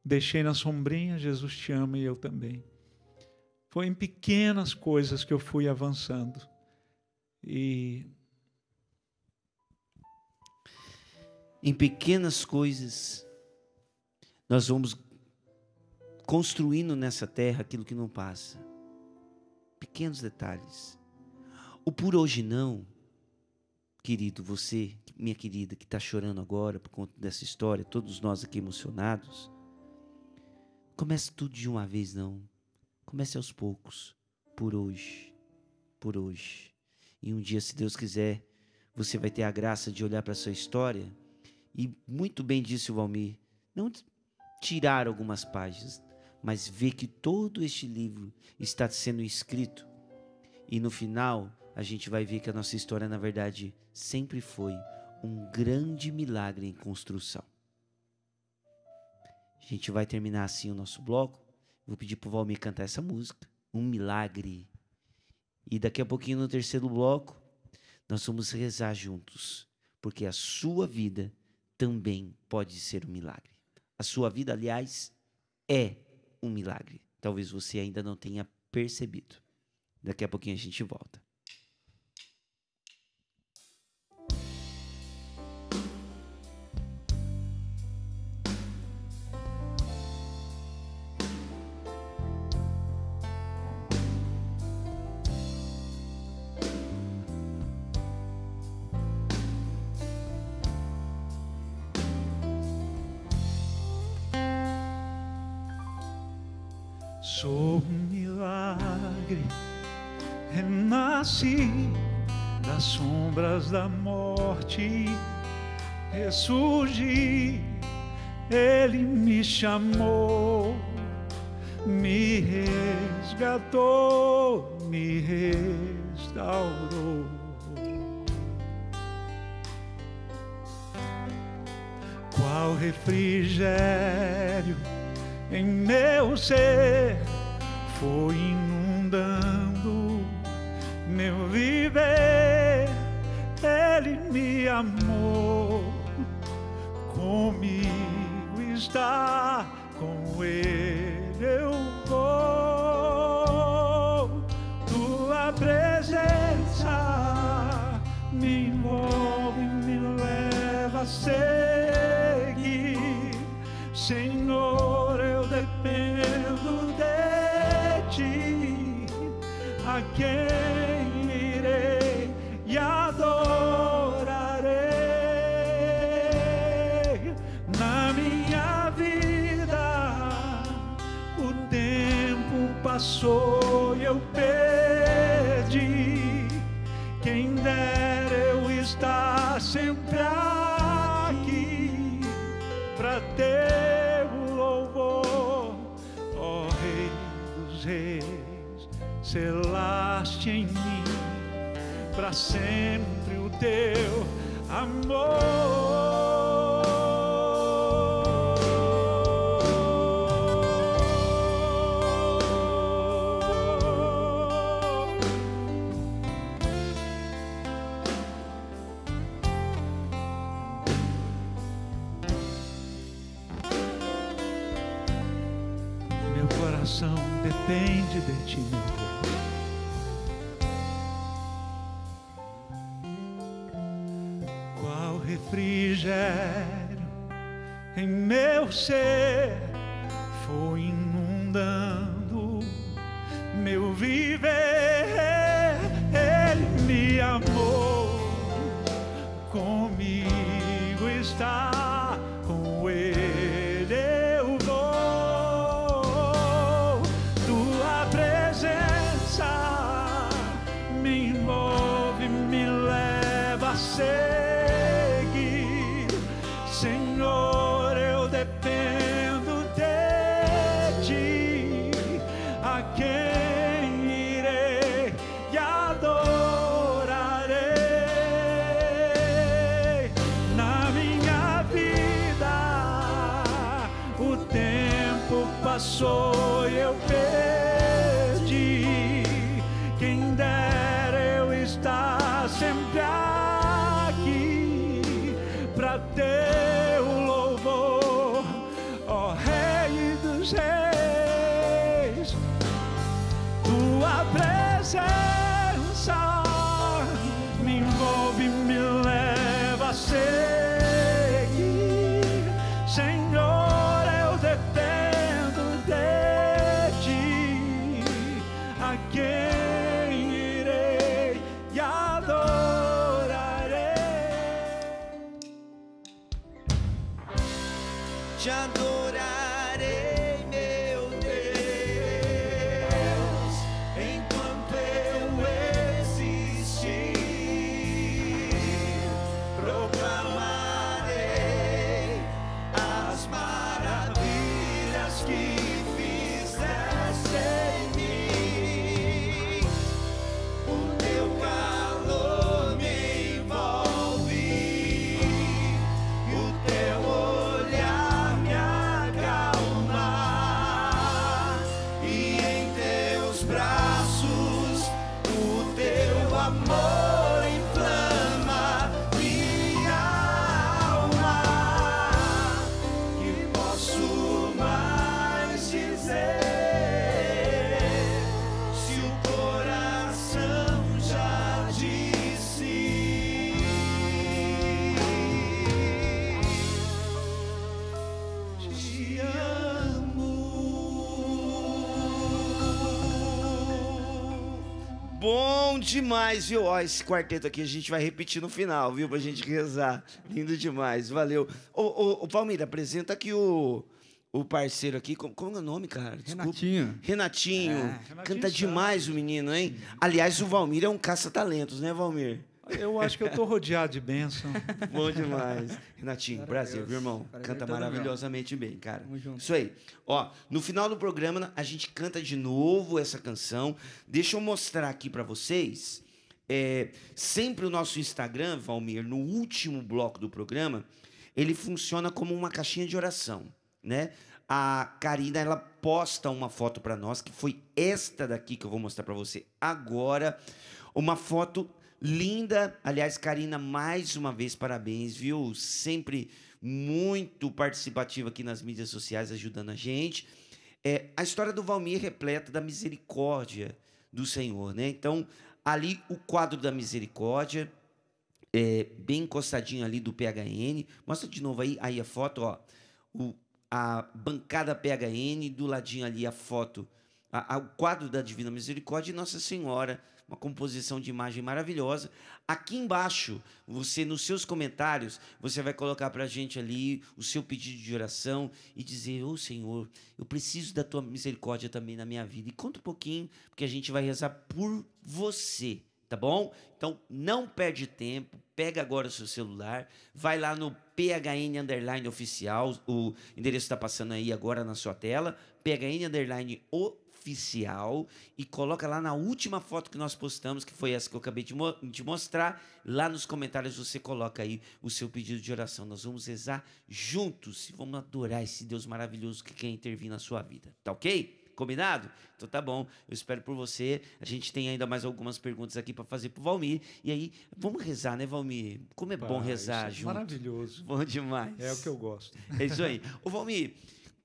Deixei na sombrinha, Jesus te ama e eu também. Foi em pequenas coisas que eu fui avançando. E em pequenas coisas nós vamos construindo nessa terra aquilo que não passa. Pequenos detalhes. O por hoje não, querido, você, minha querida, que está chorando agora por conta dessa história, todos nós aqui emocionados, comece tudo de uma vez não. Comece aos poucos, por hoje, por hoje. E um dia, se Deus quiser, você vai ter a graça de olhar para a sua história e, muito bem disse o Valmir, não tirar algumas páginas, mas ver que todo este livro está sendo escrito e no final a gente vai ver que a nossa história, na verdade, sempre foi um grande milagre em construção. A gente vai terminar assim o nosso bloco. Vou pedir para o Valmir cantar essa música, Um Milagre. E daqui a pouquinho, no terceiro bloco, nós vamos rezar juntos, porque a sua vida também pode ser um milagre. A sua vida, aliás, é um milagre. Talvez você ainda não tenha percebido. Daqui a pouquinho a gente volta. Sou um milagre, renasci das sombras da morte, ressurgi, Ele me chamou, me resgatou, me restaurou. Qual refrigério em meu ser foi inundando meu viver. Ele me amou, comigo está, com Ele eu vou. Tua presença me envolve, me leva a seguir, Senhor. Dependo de ti, a quem irei e adorarei. Na minha vida o tempo passou e eu perdi. Quem dera eu estar sempre aqui para ter reis, selaste em mim para sempre o teu amor. Meu coração depende de ti, meu Deus. Qual refrigério em meu ser foi inundando meu viver. Ele me amou, comigo está, com Ele eu vou. Tua presença me envolve, me leva a seguir, Senhor, eu dependo de Ti. A quem irei e adorarei? Na minha vida o tempo passou e eu perdi. Quem dera eu estar sempre aqui pra teu louvor, ó Rei dos Reis. Tua presença me envolve, me leva a seguir, Senhor, eu dependo de Ti. A quem irei e adorarei? Te adorarei, meu Deus, enquanto eu existir. Proclamarei as maravilhas que fizeste em mim. O teu calor me envolve e o teu olhar me acalma, e em teus braços o teu amor inflama minha alma. Que posso mais dizer se o coração já disse? Te amo. Bom demais, viu? Ó, esse quarteto aqui a gente vai repetir no final, viu? Pra gente rezar. Lindo demais, valeu. Ô, Palmira, apresenta aqui o parceiro aqui. Como é o nome, cara? Desculpa. Renatinho. Renatinho. Renatinho Canta Santos. demais o menino, hein? Aliás, o Valmir é um caça-talentos, né, Valmir? Eu acho que eu estou rodeado de bênção. Bom demais. Renatinho, Glória a prazer, Deus. viu, irmão? Prazer Canta todo meu. maravilhosamente bem, cara. Tamo junto. Isso aí. Ó, no final do programa, a gente canta de novo essa canção. Deixa eu mostrar aqui pra vocês. Sempre o nosso Instagram, Valmir, no último bloco do programa, ele funciona como uma caixinha de oração, né? A Karina, ela posta uma foto pra nós, que foi esta daqui que eu vou mostrar pra você agora. Uma foto linda. Aliás, Karina, mais uma vez, parabéns, viu? Sempre muito participativa aqui nas mídias sociais, ajudando a gente. A história do Valmir é repleta da misericórdia do Senhor, né? Então, ali o quadro da misericórdia, bem encostadinho ali do PHN. Mostra de novo aí a foto, ó. A bancada PHN, do ladinho ali a foto, o quadro da Divina Misericórdia e Nossa Senhora, uma composição de imagem maravilhosa. Aqui embaixo, você, nos seus comentários, você vai colocar para a gente ali o seu pedido de oração e dizer: ô Senhor, eu preciso da tua misericórdia também na minha vida. E conta um pouquinho, porque a gente vai rezar por você, tá bom? Então, não perde tempo, pega agora o seu celular, vai lá no PHN_oficial, o endereço está passando aí agora na sua tela, PHN_oficial, e coloca lá na última foto que nós postamos, que foi essa que eu acabei de mostrar, lá nos comentários você coloca aí o seu pedido de oração. Nós vamos rezar juntos e vamos adorar esse Deus maravilhoso que quer intervir na sua vida, tá ok? Combinado? Então tá bom, eu espero por você. A gente tem ainda mais algumas perguntas aqui para fazer pro Valmir. E aí, vamos rezar, né, Valmir? Como é bom rezar junto. Maravilhoso. Bom demais. É o que eu gosto. É isso aí. Ô, Valmir,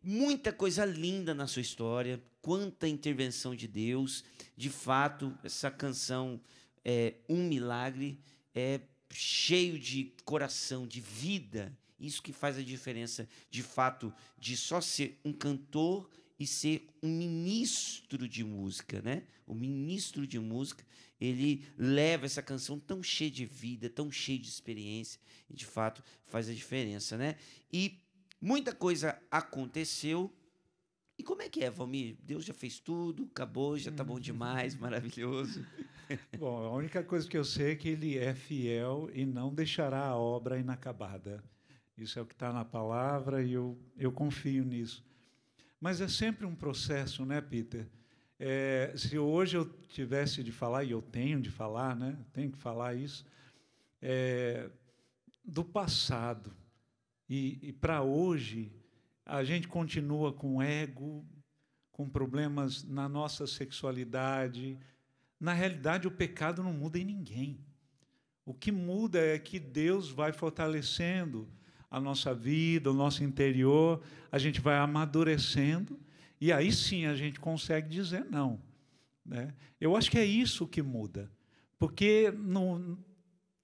muita coisa linda na sua história, quanta intervenção de Deus. De fato, essa canção é um milagre, é cheio de coração, de vida Isso que faz a diferença, de fato, de só ser um cantor e ser um ministro de música, né? O ministro de música, ele leva essa canção tão cheia de vida, tão cheia de experiência, e de fato faz a diferença, né? E muita coisa aconteceu. E como é que é, Valmir? Deus já fez tudo, acabou, já está bom demais, maravilhoso. Bom, a única coisa que eu sei é que Ele é fiel e não deixará a obra inacabada. Isso é o que está na palavra e eu confio nisso. Mas é sempre um processo, né, Peter? Se hoje eu tivesse de falar, e eu tenho de falar, né? Tenho que falar isso, do passado e para hoje, a gente continua com ego, com problemas na nossa sexualidade. Na realidade, o pecado não muda em ninguém. O que muda é que Deus vai fortalecendo a nossa vida, o nosso interior, a gente vai amadurecendo, e aí sim a gente consegue dizer não, né? Eu acho que é isso que muda, porque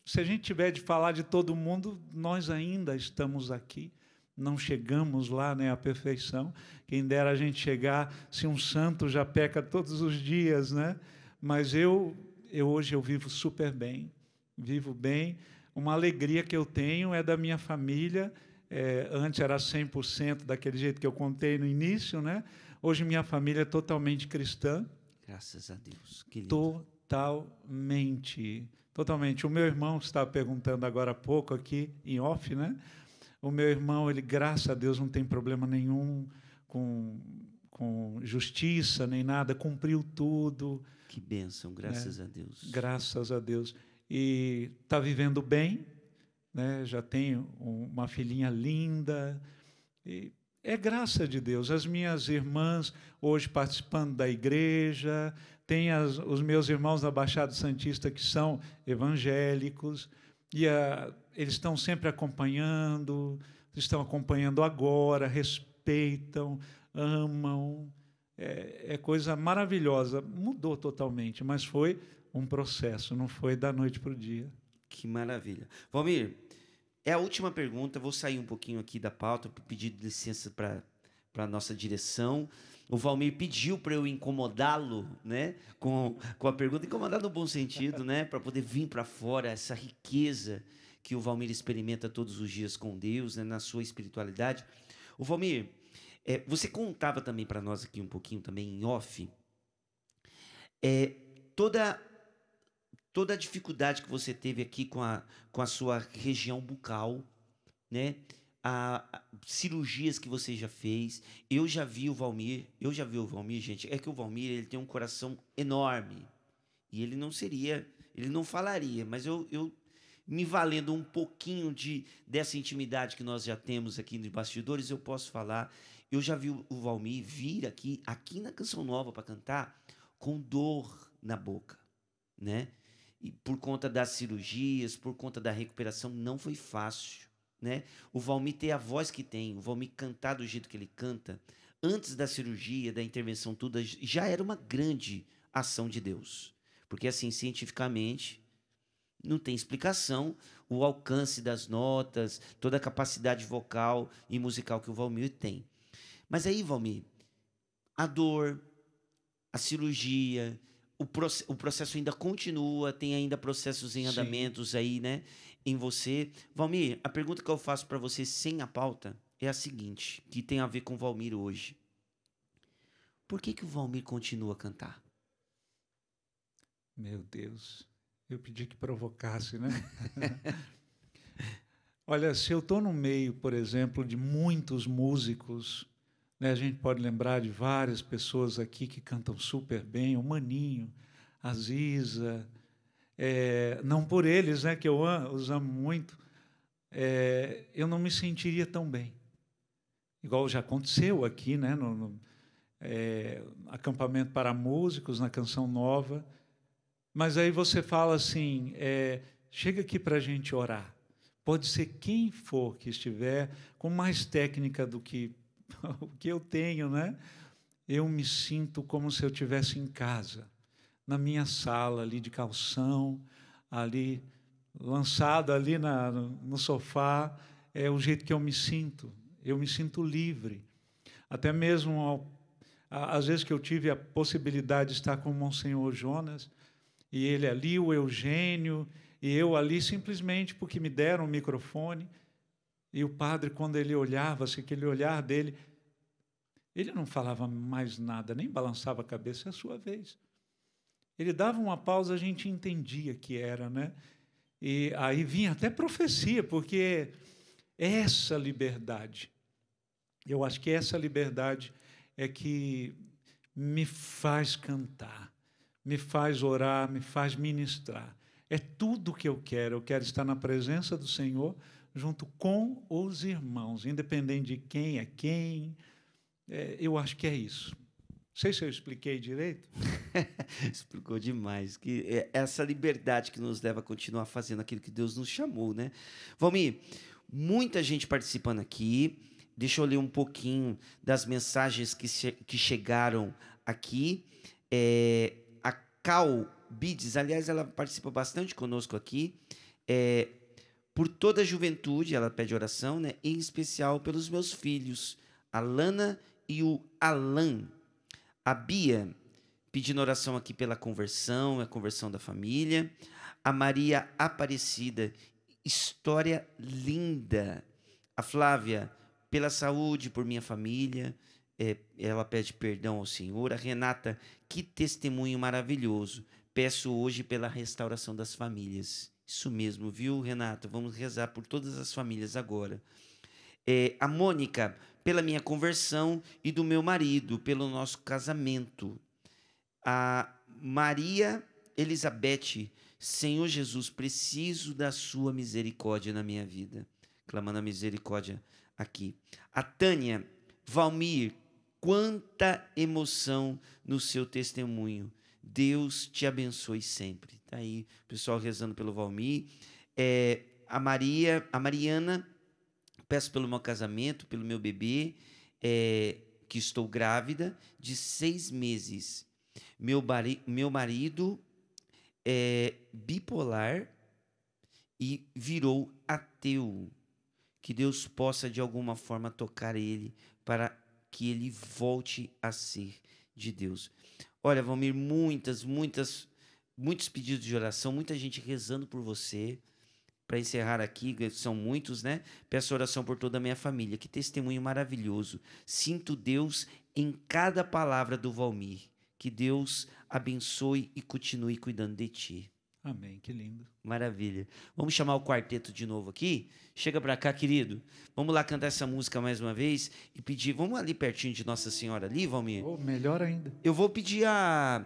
se a gente tiver de falar de todo mundo, nós ainda estamos aqui, não chegamos lá, né, à perfeição. Quem dera a gente chegar, se um santo já peca todos os dias, né? Mas hoje eu vivo super bem, vivo bem. Uma alegria que eu tenho é da minha família. Antes era 100% daquele jeito que eu contei no início, né? Hoje minha família é totalmente cristã. Graças a Deus. Que lindo. Totalmente. Totalmente. O meu irmão estava perguntando agora há pouco aqui, em off, né? O meu irmão, ele, graças a Deus, não tem problema nenhum com justiça, nem nada, cumpriu tudo. Que bênção, graças a Deus. Graças a Deus. E está vivendo bem, né? Já tem uma filhinha linda. E é graça de Deus. As minhas irmãs, hoje participando da igreja, tem os meus irmãos da Baixada Santista que são evangélicos, e eles estão sempre acompanhando, estão acompanhando agora, respeitam, amam. É coisa maravilhosa. Mudou totalmente, mas foi um processo, não foi da noite para o dia. Que maravilha. Valmir, é a última pergunta, vou sair um pouquinho aqui da pauta, pedir licença para a nossa direção. O Valmir pediu para eu incomodá-lo, né, com a pergunta, incomodar no bom sentido, né, para poder vir para fora essa riqueza que o Valmir experimenta todos os dias com Deus, né, na sua espiritualidade. O Valmir, você contava também para nós aqui um pouquinho também em off, toda a dificuldade que você teve aqui com a sua região bucal, né? Cirurgias que você já fez. Eu já vi o Valmir, gente. É que o Valmir, ele tem um coração enorme. E ele não falaria, mas eu me valendo um pouquinho dessa intimidade que nós já temos aqui nos bastidores, eu posso falar. Eu já vi o Valmir vir aqui na Canção Nova para cantar com dor na boca, né? E por conta das cirurgias, por conta da recuperação, não foi fácil, né? O Valmir ter a voz que tem, o Valmir cantar do jeito que ele canta, antes da cirurgia, da intervenção, tudo, já era uma grande ação de Deus. Porque, assim, cientificamente, não tem explicação o alcance das notas, toda a capacidade vocal e musical que o Valmir tem. Mas aí, Valmir, a dor, a cirurgia, o processo ainda continua, tem ainda processos em andamentos aí, né, em você. Valmir, a pergunta que eu faço para você sem a pauta é a seguinte, que tem a ver com o Valmir hoje. Por que o Valmir continua a cantar? Meu Deus, eu pedi que provocasse, né? Olha, se eu estou no meio, por exemplo, de muitos músicos, né, a gente pode lembrar de várias pessoas aqui que cantam super bem, o Maninho, a Ziza, não por eles, né, que eu os amo muito, eu não me sentiria tão bem. Igual já aconteceu aqui, né, no acampamento para músicos, na Canção Nova. Mas aí você fala assim, chega aqui para a gente orar. Pode ser quem for que estiver com mais técnica do que o que eu tenho, né? Eu me sinto como se eu estivesse em casa, na minha sala ali de calção, ali lançado ali no sofá. é o jeito que eu me sinto. Eu me sinto livre. Até mesmo, às vezes que eu tive a possibilidade de estar com o Monsenhor Jonas, e ele ali, o Eugênio, e eu ali simplesmente porque me deram o microfone, e o padre, quando ele olhava, assim, aquele olhar dele, ele não falava mais nada, nem balançava a cabeça, é a sua vez. Ele dava uma pausa, a gente entendia que era, né? E aí vinha até profecia, porque essa liberdade, eu acho que essa liberdade é que me faz cantar, me faz orar, me faz ministrar. É tudo o que eu quero estar na presença do Senhor, junto com os irmãos, independente de quem é quem, eu acho que é isso. Não sei se eu expliquei direito. Explicou demais. Que é essa liberdade que nos leva a continuar fazendo aquilo que Deus nos chamou, né? Valmir, muita gente participando aqui. Deixa eu ler um pouquinho das mensagens que chegaram aqui. A Cal Bides, aliás, ela participa bastante conosco aqui. Por toda a juventude, ela pede oração, né? Em especial pelos meus filhos, a Lana e o Alan. A Bia, pedindo oração aqui pela conversão, a conversão da família. A Maria Aparecida, história linda. A Flávia, pela saúde, por minha família, ela pede perdão ao Senhor. A Renata, que testemunho maravilhoso. Peço hoje pela restauração das famílias. Isso mesmo, viu, Renata? Vamos rezar por todas as famílias agora. A Mônica, pela minha conversão e do meu marido, pelo nosso casamento. A Maria Elizabeth, Senhor Jesus, preciso da sua misericórdia na minha vida. Clamando a misericórdia aqui. A Tânia, Valmir, quanta emoção no seu testemunho. Deus te abençoe sempre. Está aí o pessoal rezando pelo Valmir. A Mariana, peço pelo meu casamento, pelo meu bebê, que estou grávida, de 6 meses. Meu marido é bipolar e virou ateu. Que Deus possa, de alguma forma, tocar ele para que ele volte a ser de Deus. Olha, Valmir, muitos pedidos de oração, muita gente rezando por você. Para encerrar aqui, são muitos, né? Peço oração por toda a minha família. Que testemunho maravilhoso. Sinto Deus em cada palavra do Valmir. Que Deus abençoe e continue cuidando de ti. Amém, que lindo. Maravilha. Vamos chamar o quarteto de novo aqui? Chega para cá, querido. Vamos lá cantar essa música mais uma vez e pedir. Vamos ali pertinho de Nossa Senhora ali, Valmir? Oh, melhor ainda. Eu vou pedir a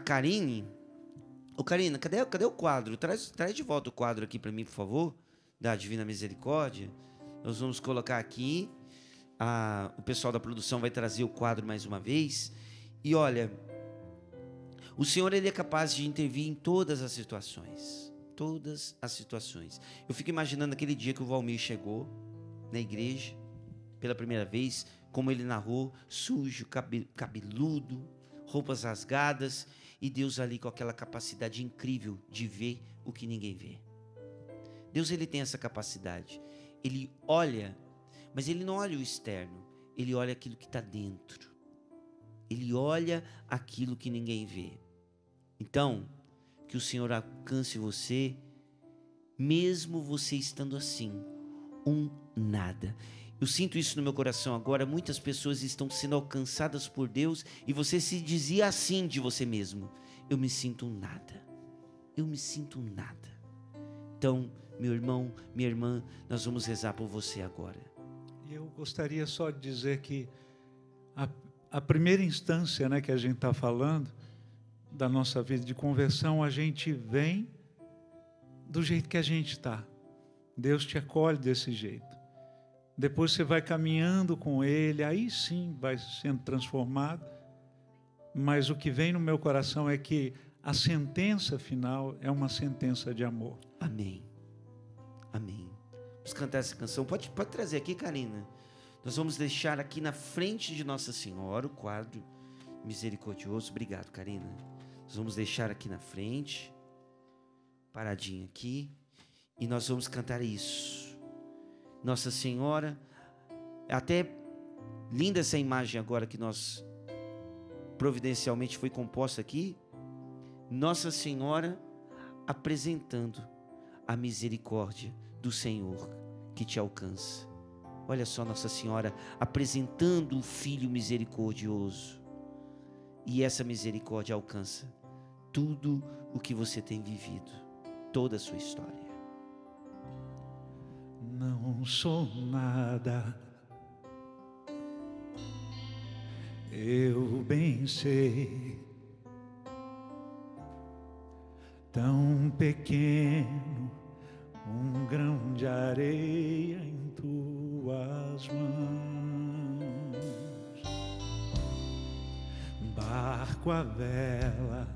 Karine. Ô, Karina, cadê o quadro? Traz de volta o quadro aqui para mim, por favor, da Divina Misericórdia. Nós vamos colocar aqui. O pessoal da produção vai trazer o quadro mais uma vez. E olha, o Senhor, ele é capaz de intervir em todas as situações. Todas as situações. Eu fico imaginando aquele dia que o Valmir chegou na igreja, pela primeira vez, como ele narrou, sujo, cabeludo, roupas rasgadas, e Deus ali com aquela capacidade incrível de ver o que ninguém vê. Deus, ele tem essa capacidade. Ele olha, mas ele não olha o externo, ele olha aquilo que está dentro. Ele olha aquilo que ninguém vê. Então, que o Senhor alcance você, mesmo você estando assim, nada. Eu sinto isso no meu coração agora. Muitas pessoas estão sendo alcançadas por Deus e você se dizia assim de você mesmo: eu me sinto nada. Eu me sinto nada. Então, meu irmão, minha irmã, nós vamos rezar por você agora. Eu gostaria só de dizer que a primeira instância, né, que a gente está falando, da nossa vida de conversão, a gente vem do jeito que a gente está. Deus te acolhe desse jeito. Depois você vai caminhando com Ele, aí sim vai sendo transformado. Mas o que vem no meu coração é que a sentença final é uma sentença de amor. Amém. Amém. Vamos cantar essa canção. Pode trazer aqui, Karina. Nós vamos deixar aqui na frente de Nossa Senhora o quadro misericordioso. Obrigado, Karina. Nós vamos deixar aqui na frente, paradinho aqui, e nós vamos cantar isso. Nossa Senhora, até linda essa imagem agora que nós providencialmente foi composta aqui. Nossa Senhora apresentando a misericórdia do Senhor que te alcança. Olha só, Nossa Senhora apresentando o Filho misericordioso. E essa misericórdia alcança tudo o que você tem vivido, toda a sua história. Não sou nada, eu bem sei, tão pequeno, um grão de areia em tuas mãos, barco à vela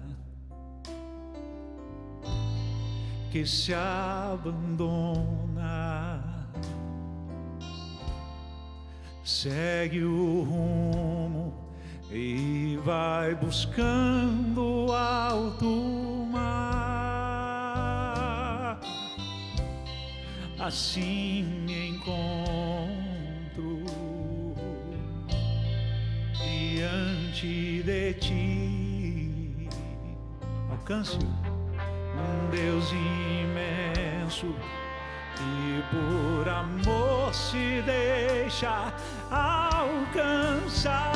que se abandona, segue o rumo e vai buscando alto mar. Assim me encontro diante de ti. Alcance um Deus imenso que por amor se deixa alcançar.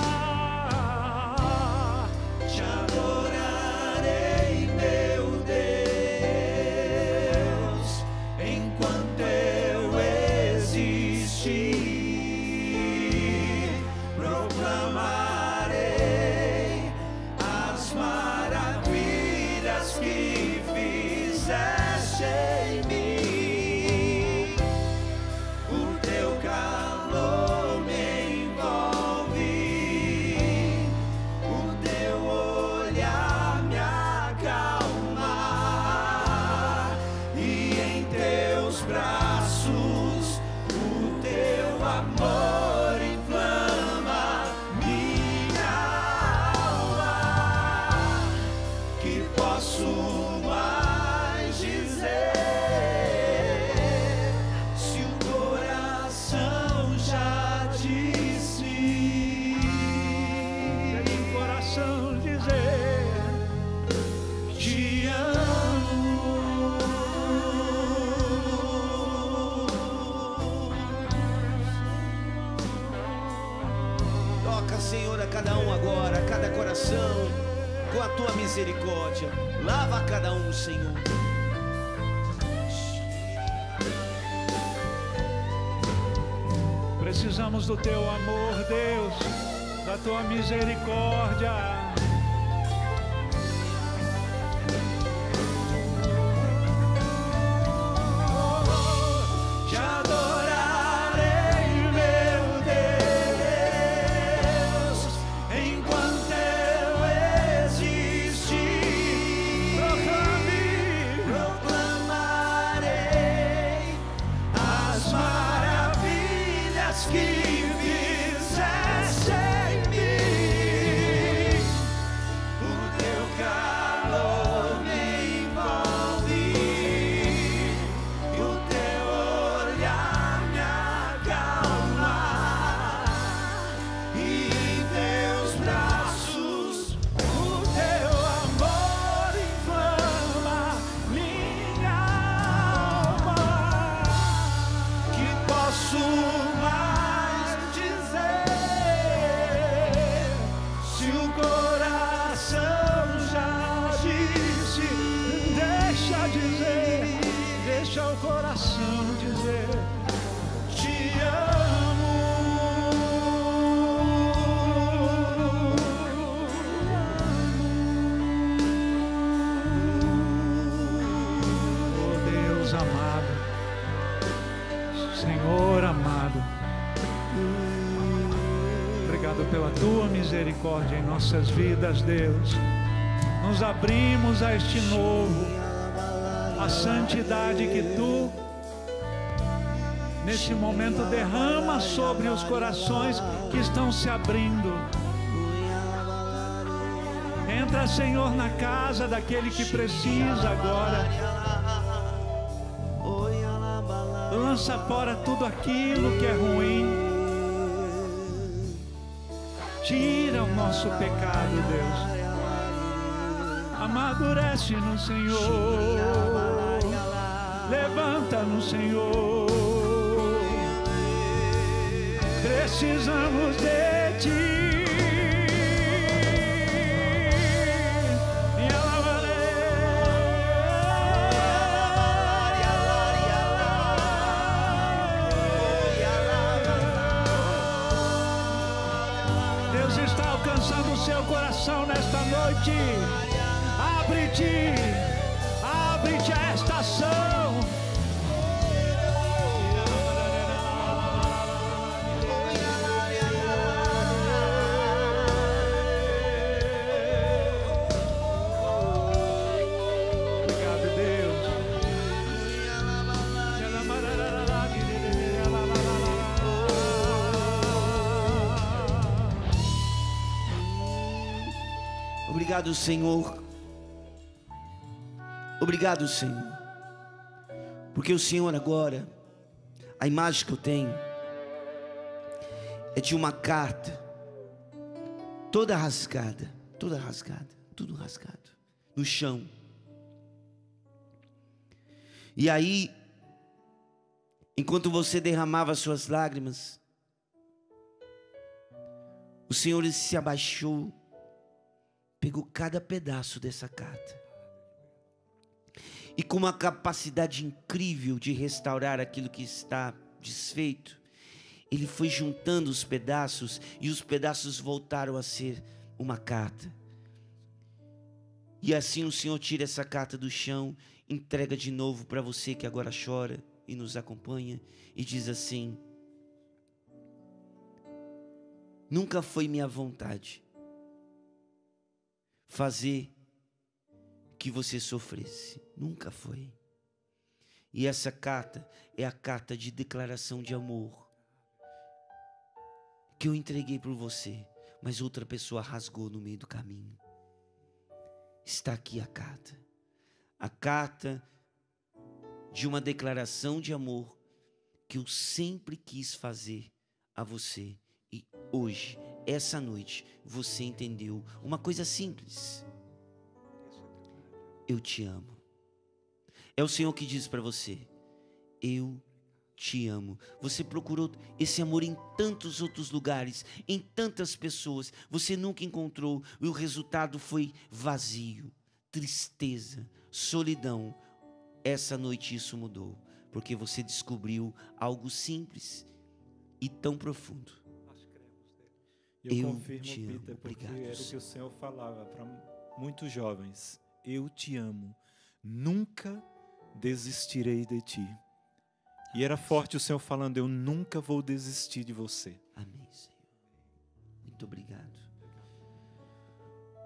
Te adorarei, meu Deus, enquanto eu existir, proclamarei as maravilhas que fizeste em mim. Senhor, a cada um agora, a cada coração, com a tua misericórdia, lava cada um, Senhor. Precisamos do teu amor, Deus, da tua misericórdia. Deixa o coração dizer: te amo. Oh Deus amado, Senhor amado, obrigado pela tua misericórdia em nossas vidas, Deus. Nos abrimos a este novo, a santidade que tu, neste momento, derrama sobre os corações que estão se abrindo. Entra, Senhor, na casa daquele que precisa agora. Lança fora tudo aquilo que é ruim. Tira o nosso pecado, Deus. Amadurece no Senhor. Levanta no Senhor. Precisamos de Ti. Deus está alcançando o seu coração nesta noite. Abre-te a estação. Obrigado, Deus. Obrigado, Senhor. Obrigado, Senhor. Porque o Senhor agora, a imagem que eu tenho é de uma carta toda rasgada, tudo rasgado no chão. E aí, enquanto você derramava suas lágrimas, o Senhor se abaixou, pegou cada pedaço dessa carta e com uma capacidade incrível de restaurar aquilo que está desfeito, Ele foi juntando os pedaços e os pedaços voltaram a ser uma carta. E assim o Senhor tira essa carta do chão, entrega de novo para você que agora chora e nos acompanha e diz assim: nunca foi minha vontade fazer que você sofresse, nunca foi. E essa carta é a carta de declaração de amor que eu entreguei por você, mas outra pessoa rasgou no meio do caminho. Está aqui a carta de uma declaração de amor que eu sempre quis fazer a você. E hoje, essa noite, você entendeu uma coisa simples: eu te amo. É o Senhor que diz para você: eu te amo. Você procurou esse amor em tantos outros lugares, em tantas pessoas, você nunca encontrou, e o resultado foi vazio, tristeza, solidão. Essa noite isso mudou, porque você descobriu algo simples e tão profundo. Eu confirmo, te amo. Peter, porque Obrigado, era o que o Senhor falava para muitos jovens: eu te amo, nunca desistirei de ti. E era forte o Senhor falando: eu nunca vou desistir de você. Amém, Senhor. Muito obrigado.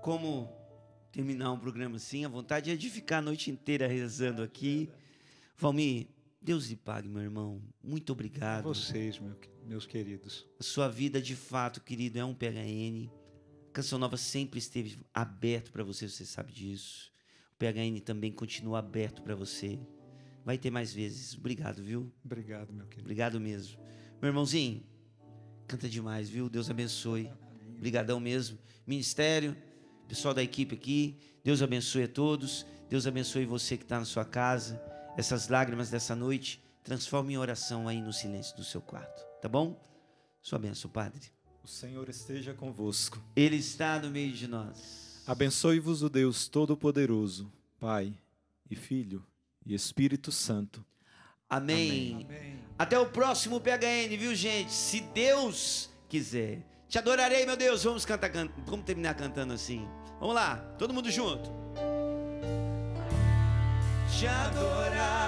Como terminar um programa assim? A vontade é de ficar a noite inteira rezando aqui. Valmir, Deus lhe pague, meu irmão. Muito obrigado. Vocês, meus queridos. A sua vida, de fato, querido, é um PHN. A Canção Nova sempre esteve aberto para você, você sabe disso. O PHN também continua aberto para você. Vai ter mais vezes. Obrigado, viu? Obrigado, meu querido. Obrigado mesmo. Meu irmãozinho, canta demais, viu? Deus abençoe. Obrigadão mesmo. Ministério, pessoal da equipe aqui, Deus abençoe a todos. Deus abençoe você que está na sua casa. Essas lágrimas dessa noite, transforme em oração aí no silêncio do seu quarto. Tá bom? Sua bênção, Padre. O Senhor esteja convosco. Ele está no meio de nós. Abençoe-vos o Deus Todo-Poderoso, Pai e Filho e Espírito Santo. Amém. Amém. Até o próximo PHN, viu, gente? Se Deus quiser. Te adorarei, meu Deus. Vamos cantar, vamos terminar cantando assim. Vamos lá, todo mundo junto. Te adorar.